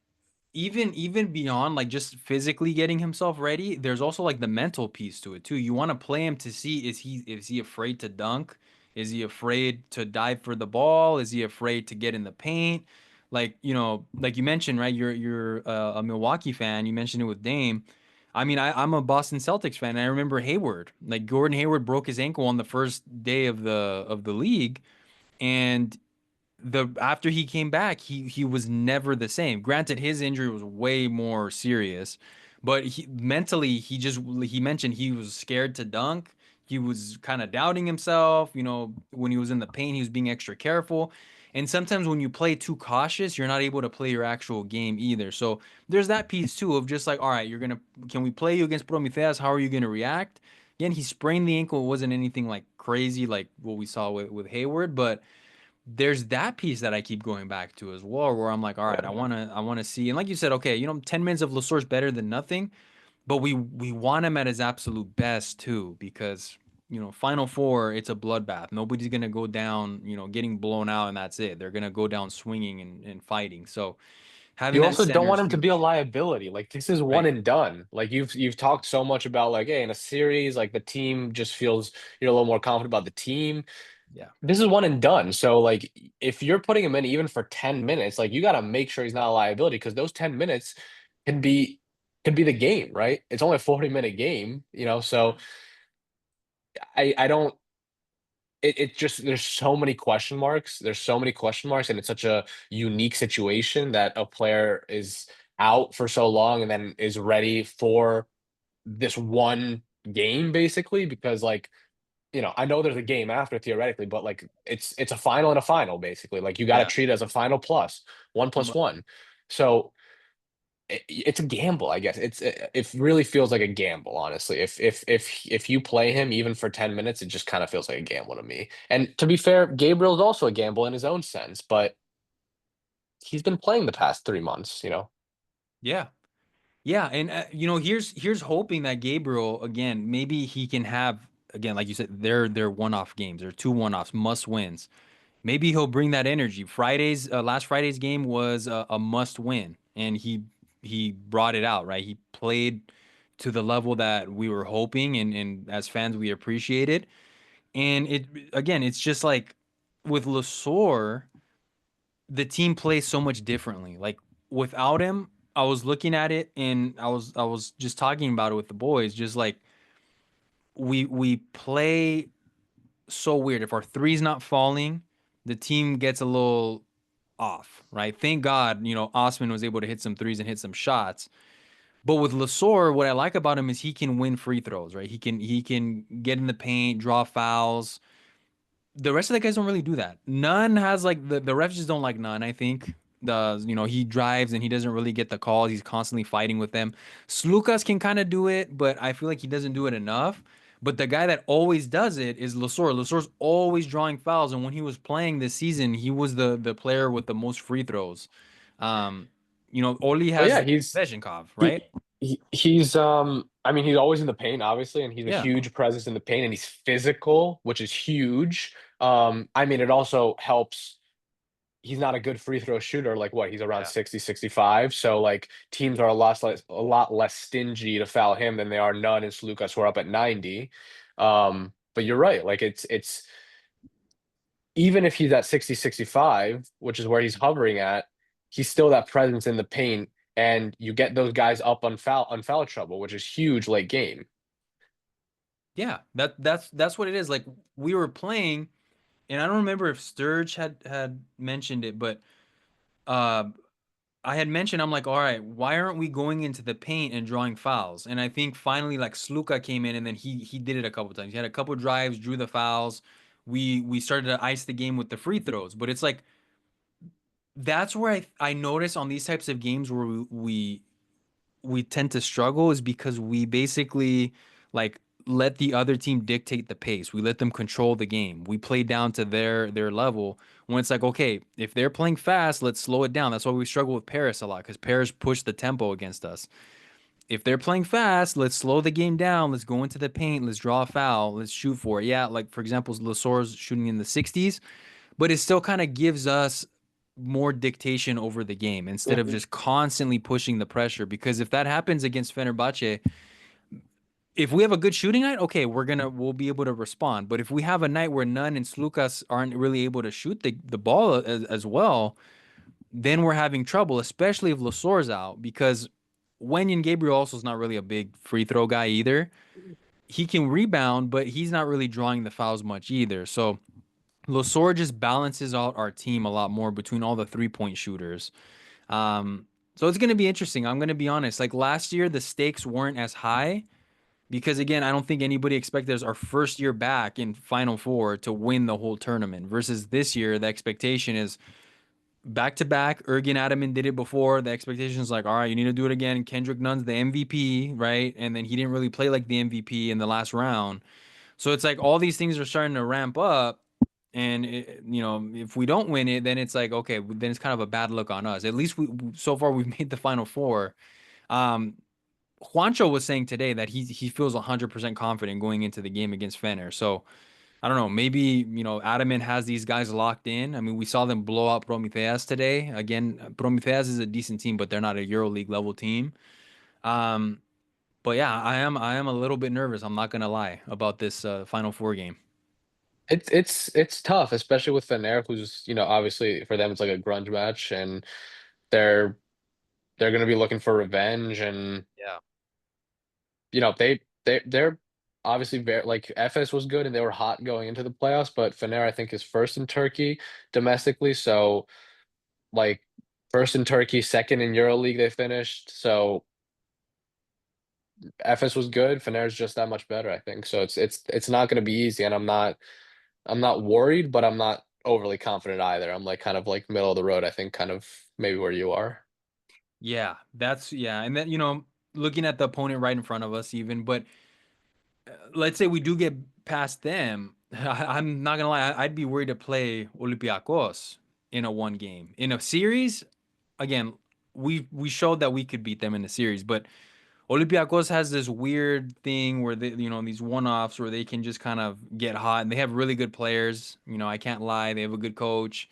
even beyond like just physically getting himself ready, there's also like the mental piece to it too. You want to play him to see is he afraid to dunk? Is he afraid to dive for the ball? Is he afraid to get in the paint? Like, like you mentioned, right? You're a Milwaukee fan. You mentioned it with Dame. I mean, I'm a Boston Celtics fan. And I remember Hayward. Like Gordon Hayward broke his ankle on the first day of the league, and the after he came back, he was never the same. Granted, his injury was way more serious, but mentally he mentioned he was scared to dunk. He was kind of doubting himself. When he was in the paint, he was being extra careful. And sometimes when you play too cautious, you're not able to play your actual game either. So there's that piece too of just like, all right, can we play you against Prometheus? How are you gonna react? Again, he sprained the ankle. It wasn't anything like crazy like what we saw with Hayward, but there's that piece that I keep going back to as well, where I'm like, all right, Yeah. I wanna see, and like you said, okay, 10 minutes of Lasor's better than nothing, but we want him at his absolute best too, because Final Four, it's a bloodbath. Nobody's gonna go down, getting blown out, and that's it. They're gonna go down swinging and fighting. So having You that also don't center want is him to be a huge, liability. Like this is one right? and done. Like you've talked so much about like, hey, in a series, like the team just feels you're a little more confident about the team. Yeah, This is one and done. So like if you're putting him in even for 10 minutes, like you got to make sure he's not a liability because those 10 minutes can be can be the game, right? It's only a 40-minute game, so I don't it just there's so many question marks. There's so many question marks and it's such a unique situation that a player is out for so long and then is ready for this one game basically because like I know there's a game after theoretically, but like it's a final and a final basically. Like you got to yeah. treat it as a final plus one plus M- one. So it's a gamble, I guess. It really feels like a gamble, honestly. If you play him even for 10 minutes, it just kind of feels like a gamble to me. And to be fair, Gabriel's also a gamble in his own sense, but he's been playing the past 3 months. Yeah. Yeah, and here's hoping that Gabriel again, maybe he can have again, like you said, they're one-off games, they're two one-offs, must wins. Maybe he'll bring that energy. Last Friday's game was a must win, and he brought it out, right? He played to the level that we were hoping, and as fans we appreciate it. And it again, it's just like with Lasor, the team plays so much differently. Like without him, I was looking at it and I was just talking about it with the boys. Just like we play so weird. If our three's not falling, the team gets a little off, right? Thank God, Osman was able to hit some threes and hit some shots. But with Lasor, what I like about him is he can win free throws, right? He can get in the paint, draw fouls. The rest of the guys don't really do that. None has like the refs just don't like none. I think he drives and he doesn't really get the calls. He's constantly fighting with them. Slukas can kind of do it, but I feel like he doesn't do it enough. But the guy that always does it is Lasor. Lasor's always drawing fouls, and when he was playing this season, he was the player with the most free throws. Um, Oli Oh has yeah, Veshenkov, right? he's I mean he's always in the paint obviously and he's a Yeah, huge presence in the paint and he's physical, which is huge. I mean it also helps he's not a good free throw shooter. Like what? He's around yeah, 60, 65. So like teams are a lot less stingy to foul him than they are Nunn and Slukas who are up at 90. But you're right. Like it's even if he's at 60, 65, which is where he's hovering at, he's still that presence in the paint. And you get those guys up on foul trouble, which is huge late game. yeah. That's what it is. Like we were playing. And I don't remember if Sturge had mentioned it, but uh, I had mentioned, I'm like, all right, why aren't we going into the paint and drawing fouls? And I think finally, like Sluka came in, and then he did it a couple times. He had a couple drives, drew the fouls. We started to ice the game with the free throws, but it's like that's where I notice on these types of games where we tend to struggle is because we basically like let the other team dictate the pace. We let them control the game. We play down to their level. When it's like, okay, if they're playing fast, let's slow it down. That's why we struggle with Paris a lot because Paris pushed the tempo against us. If they're playing fast, let's slow the game down. Let's go into the paint. Let's draw a foul. Let's shoot for it. Yeah, like for example, Lasor's shooting in the 60s, but it still kind of gives us more dictation over the game instead of Mhm. just constantly pushing the pressure. Because if that happens against Fenerbahce, if we have a good shooting night, okay, we'll be able to respond. But if we have a night where Nunn and Slukas aren't really able to shoot the ball as well, then we're having trouble, especially if Lasor's out. Because Wenyan Gabriel also is not really a big free throw guy either. He can rebound, but he's not really drawing the fouls much either. So Losor just balances out our team a lot more between all the 3-point shooters. Um, so it's going to be interesting. I'm going to be honest. Like last year, the stakes weren't as high because, again, I don't think anybody expected us our first year back in Final Four to win the whole tournament. Versus this year, the expectation is back to back. Ergin Ataman did it before. The expectation is like, all right, you need to do it again. Kendrick Nunn's the MVP, right? And then he didn't really play like the MVP in the last round. So it's like all these things are starting to ramp up. And if we don't win it, then it's like okay, then it's kind of a bad look on us. At least so far we've made the final four. Um, Juancho was saying today that he feels 100% confident going into the game against Fener. So I don't know, maybe Ataman has these guys locked in. I mean, we saw them blow out Prometheus today. Again, Prometheus is a decent team, but they're not a EuroLeague level team. Um, but yeah, I am a little bit nervous. I'm not gonna lie about this Final Four game. It's tough, especially with Fener, who's, obviously for them it's like a grunge match, and they're they're going to be looking for revenge, and Yeah. they're obviously very like EFES was good and they were hot going into the playoffs, but Fener I think is first in Turkey domestically, so like first in Turkey, second in EuroLeague they finished, so EFES was good, Fener's just that much better, I think. So it's not going to be easy, and I'm not worried, but I'm not overly confident either. I'm like kind of like middle of the road, I think, kind of maybe where you are. Yeah, and then looking at the opponent right in front of us, even. But let's say we do get past them. I'm not gonna lie, I'd be worried to play Olympiacos in a one game. In a series, again, we showed that we could beat them in the series, but Olympiacos has this weird thing where they, these one-offs where they can just kind of get hot, and they have really good players. I can't lie, they have a good coach.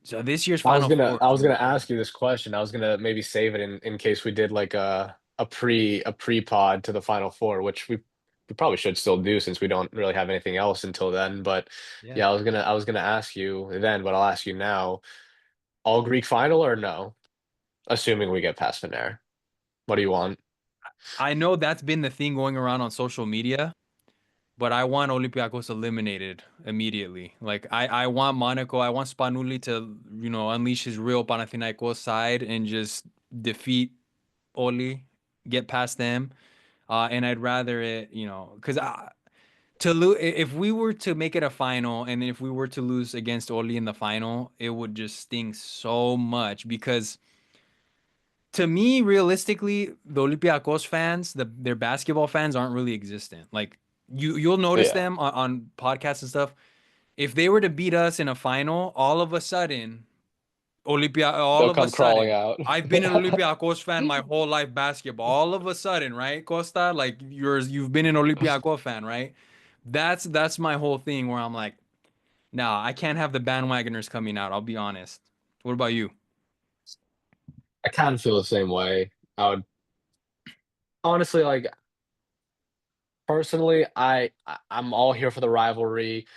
So this year's I was Final gonna Four I is was gonna gonna be ask interesting. you this question. I was gonna maybe save it in case we did like a pre pod to the Final Four, which we probably should still do since we don't really have anything else until then. But Yeah. yeah, I was gonna ask you then, but I'll ask you now. All Greek final or no? Assuming we get past Fener. What do you want? I know that's been the thing going around on social media, but I want Olympiacos eliminated immediately. Like I want Monaco, I want Spanuli to, unleash his real Panathinaikos side and just defeat Oli, get past them. And I'd rather it, because to lose if we were to make it a final, and then if we were to lose against Oli in the final, it would just sting so much because to me, realistically, the Olympiacos fans, their basketball fans aren't really existent. Like you'll notice Yeah, them on podcasts and stuff. If they were to beat us in a final, all of a sudden, all they'll of a come crawling sudden, out. I've been an Olympiacos fan my whole life basketball. All of a sudden, right, Costa? Like you've been an Olympiacos fan, right? That's my whole thing where I'm like, nah, I can't have the bandwagoners coming out. I'll be honest. What about you? I kind of feel the same way. I would honestly like personally, I'm all here for the rivalry.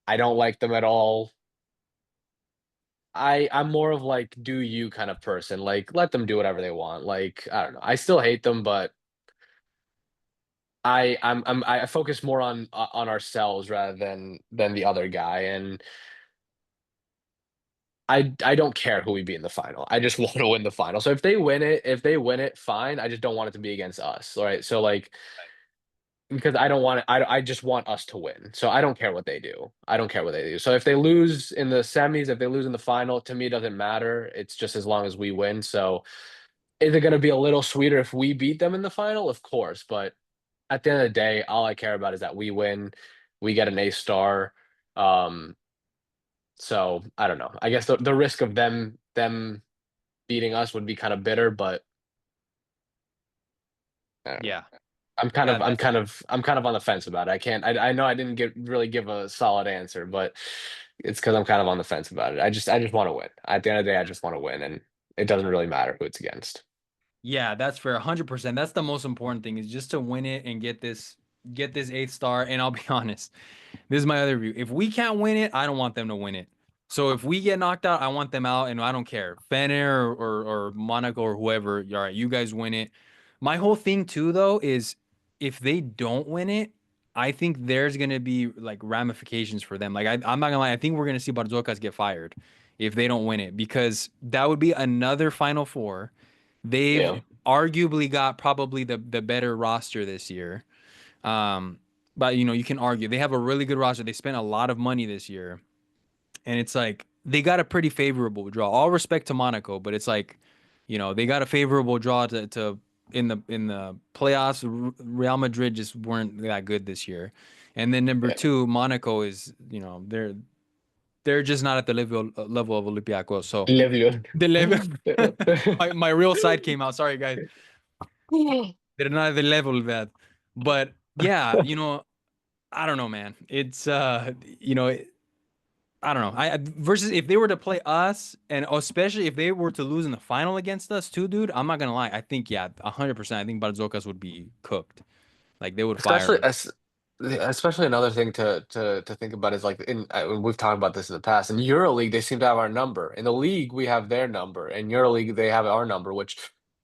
I don't like them at all. I'm more of like do you kind of person. Like let them do whatever they want. Like I don't know. I still hate them, but I focus more on ourselves rather than the other guy. And I don't care who we beat in the final. I just want to win the final. So if they win it, fine. I just don't want it to be against us. All right. So like because I don't want it, I just want us to win. So I don't care what they do. I don't care what they do. So if they lose in the semis, if they lose in the final, to me it doesn't matter. It's just as long as we win. So is it going to be a little sweeter if we beat them in the final? Of course, but at the end of the day, all I care about is that we win, we get an A star. Um, so I don't know. I guess the risk of them beating us would be kind of bitter, but I don't know. Yeah. I'm kind Yeah, of I'm that's kind of I'm kind of on the fence about it. I can't I know I didn't give a solid answer, but it's because I'm kind of on the fence about it. I just want to win. At the end of the day, I just want to win, and it doesn't really matter who it's against. yeah, that's fair. 100%. That's the most important thing is just to win it and get this eighth star. And I'll be honest. This is my other view. If we can't win it, I don't want them to win it. So if we get knocked out, I want them out, and I don't care. Fener or Monaco or whoever. All right, you guys win it. My whole thing too, though, is if they don't win it, I think there's gonna be like ramifications for them. Like I'm not gonna lie, I think we're gonna see Barzocas get fired if they don't win it because that would be another Final Four. They've Yeah. arguably got probably the better roster this year. Um, but you can argue they have a really good roster. They spent a lot of money this year, and it's like they got a pretty favorable draw. All respect to Monaco, but it's like, they got a favorable draw to in the playoffs. Real Madrid just weren't that good this year, and then number Yeah. two, Monaco is they're just not at the level of Olympiacos. So Live the level, you. my real side came out. Sorry guys, they're not at the level of that. But yeah, I don't know, man. It's I don't know. Versus if they were to play us, and especially if they were to lose in the final against us too, dude. I'm not gonna lie. I think 100%. I think Barzocas would be cooked. Like they would fire Especially us. as especially another thing to think about is like we've talked about this in the past. In EuroLeague, they seem to have our number. In the league, we have their number. In EuroLeague, they have our number, which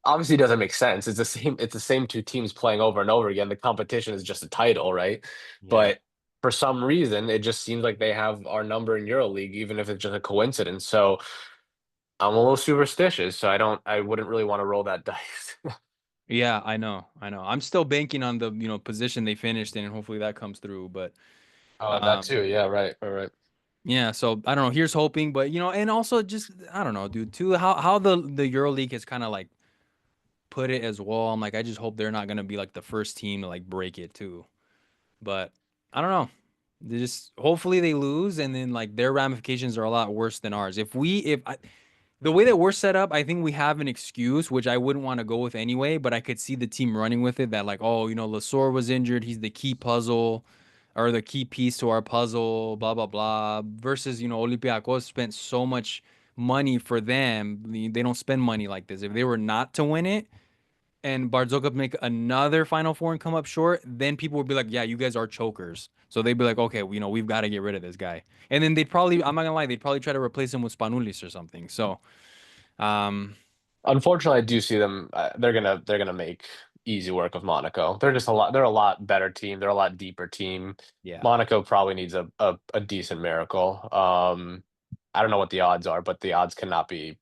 obviously doesn't make sense. It's the same two teams playing over and over again. The competition is just a title, right? Yeah. But for some reason, it just seems like they have our number in EuroLeague, even if it's just a coincidence. So I'm a little superstitious, so I wouldn't really want to roll that dice. Yeah, I know. I know. I'm still banking on the position they finished in, and hopefully that comes through. But Oh, that um, too. Yeah, right, right, right. yeah. So I don't know. Here's hoping, but and also just I don't know, dude. Too how the EuroLeague has kind of like put it as well. I'm like, I just hope they're not gonna be like the first team to like break it too. But I don't know. They just hopefully they lose, and then like their ramifications are a lot worse than ours. The way that we're set up, I think we have an excuse, which I wouldn't want to go with anyway. But I could see the team running with it. That like, oh, Lasor was injured. He's the key puzzle, or the key piece to our puzzle. Blah blah blah. Versus Olympiacos spent so much money for them. They don't spend money like this. If they were not to win it and Barzoka make another Final Four and come up short, then people would be like, "Yeah, you guys are chokers." So they'd be like, "Okay, we've got to get rid of this guy." And then I'm not gonna lie, they'd probably try to replace him with Spanulis or something. So, um, Unfortunately, I do see them. They're gonna make easy work of Monaco. They're just a lot. They're a lot better team. They're a lot deeper team. yeah, Monaco probably needs a decent miracle. I don't know what the odds are, but the odds cannot be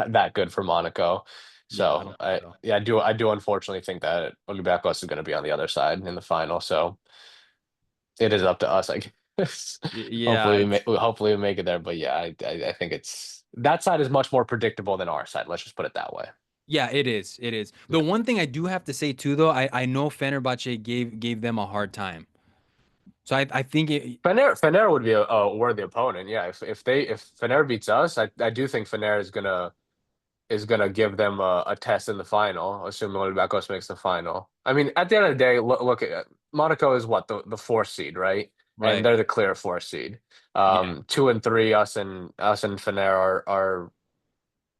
that good for Monaco. yeah, I So don't think I so. yeah I do unfortunately think that Olympiacos is going to be on the other side in the final. So it is up to us, I guess. Yeah, it's Hopefully we make it there. But yeah, I think it's that side is much more predictable than our side. Let's just put it that way. yeah, it is. It is. The one thing I do have to say too, though, I know Fenerbahce gave them a hard time. So I think Fener would be a worthy opponent. Yeah, if Fener beats us, I do think Fener is gonna give them a test in the final, assuming Olympiacos makes the final. I mean, at the end of the day, look at Monaco is what the fourth seed, right? And right. they're the clear fourth seed. Yeah. 2 and 3, us and Fener are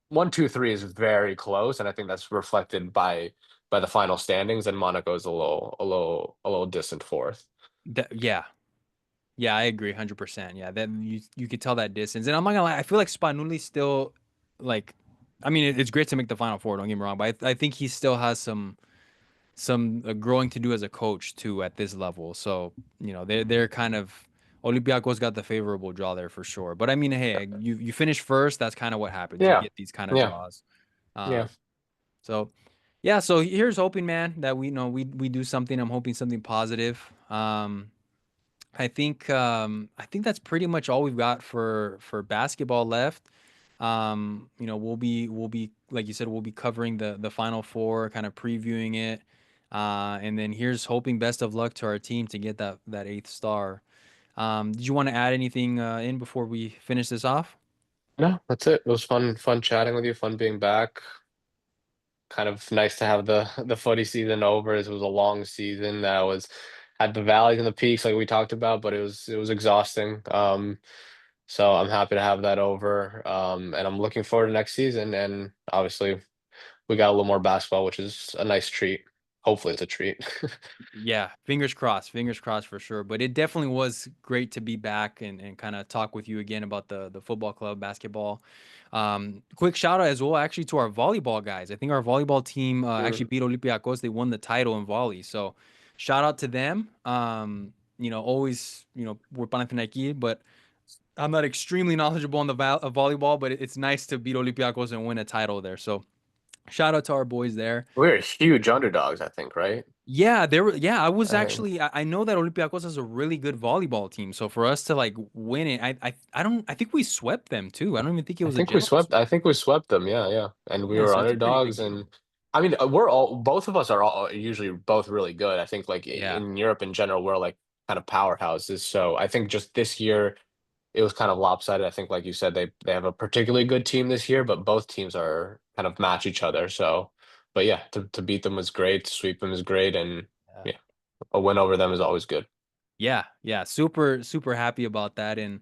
1, 2, 3 is very close, and I think that's reflected by the final standings. And Monaco is a little distant fourth. Yeah. Yeah, I agree 100%. Yeah, that you could tell that distance. And I'm not gonna lie, I feel like Spanuli's still like I mean, it's great to make the Final Four, don't get me wrong, but I think he still has some growing to do as a coach too at this level. So, they're kind of Olympiacos got the favorable draw there for sure. But I mean, hey, you finish first. That's kind of what happens. You Yeah, get these kind of yeah, draws. yeah. So yeah, so here's hoping, man, that we know we do something. I'm hoping something positive. I think that's pretty much all we've got for basketball left. We'll be like you said, we'll be covering the Final Four, kind of previewing it, and then here's hoping best of luck to our team to get that eighth star. Did you want to add anything in before we finish this off? No, that's it. It was fun chatting with you, fun being back. Kind of nice to have the footy season over. It was a long season that was had the valleys and the peaks like we talked about, but it was exhausting. So I'm happy to have that over. And I'm looking forward to next season. And obviously we got a little more basketball, which is a nice treat. Hopefully it's a treat. Yeah, fingers crossed for sure. But it definitely was great to be back and kind of talk with you again about the football club basketball. Quick shout out as well, actually, to our volleyball guys. I think our volleyball team actually Mm. beat Olympiacos. They won the title in volley. So shout out to them. Always, we're Panathinaiki, but I'm not extremely knowledgeable on the volleyball, but it's nice to beat Olympiacos and win a title there. So shout out to our boys there. We're huge underdogs, I think, right? Yeah, there were. Yeah, I was I think actually. I know that Olympiacos has a really good volleyball team. So for us to like win it, I don't. I think we swept them too. I don't even think it I was a think we gentleman swept. sweep. I think we swept them. Yeah, yeah. And we Yeah, were so it's a pretty big underdogs. deal. And I mean, we're all both of us are all usually both really good. I think like Yeah, in Europe in general, we're like kind of powerhouses. So I think just this year it was kind of lopsided. I think like you said, they have a particularly good team this year, but both teams are kind of match each other. So, but yeah, to beat them was great. To sweep them is great, and yeah, yeah, a win over them is always good. yeah. Super, super happy about that, and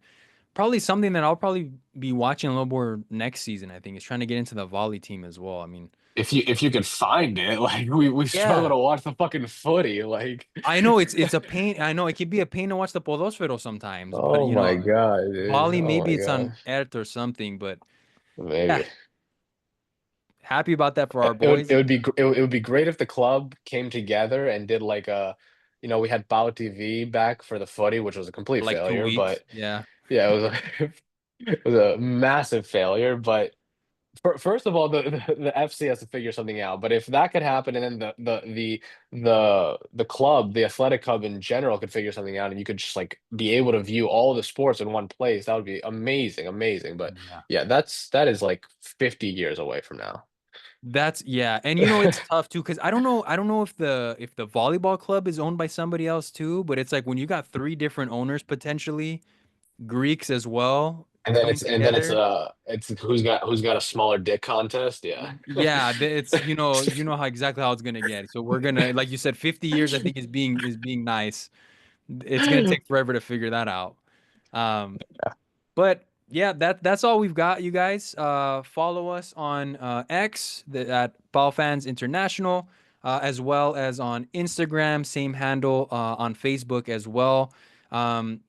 probably something that I'll probably be watching a little more next season. I think is trying to get into the volley team as well. I mean, If you could find it, like we struggle yeah, to watch the fucking footy, like. I know it's a pain. I know it can be a pain to watch the Podosfero sometimes, but Oh my God, dude. volley Oh maybe my it's on gosh. Earth or something. But yeah, Maybe. happy about that for our It would boys. it would be it would be great if the club came together and did like we had PAO TV back for the footy, which was a complete For like two failure, weeks. but Yeah. yeah, it was a it was a massive failure. But first of all, the FC has to figure something out. But if that could happen, and then the club, the athletic club in general, could figure something out, and you could just like be able to view all the sports in one place, that would be amazing, amazing. But Yeah. yeah, that is like 50 years away from now. That's yeah. And it's tough too because I don't know if the volleyball club is owned by somebody else too, but it's like when you got three different owners potentially, Greeks as well, And then coming together. it's who's got a smaller dick contest. Yeah. Yeah, it's how exactly how it's gonna get. So we're gonna, like you said, 50 years I think is being nice. It's gonna take forever to figure that out. Um, But yeah, that's all we've got, you guys. Follow us on X at PAO Fans International, as well as on Instagram, same handle on Facebook as well.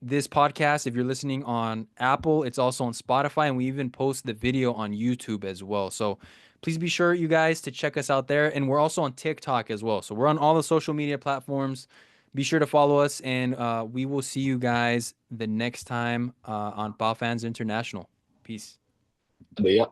This podcast, if you're listening on Apple, it's also on Spotify, and we even post the video on YouTube as well. So please be sure, you guys, to check us out there. And we're also on TikTok as well. So we're on all the social media platforms. Be sure to follow us, and we will see you guys the next time on PAO Fans International. Peace. But yeah.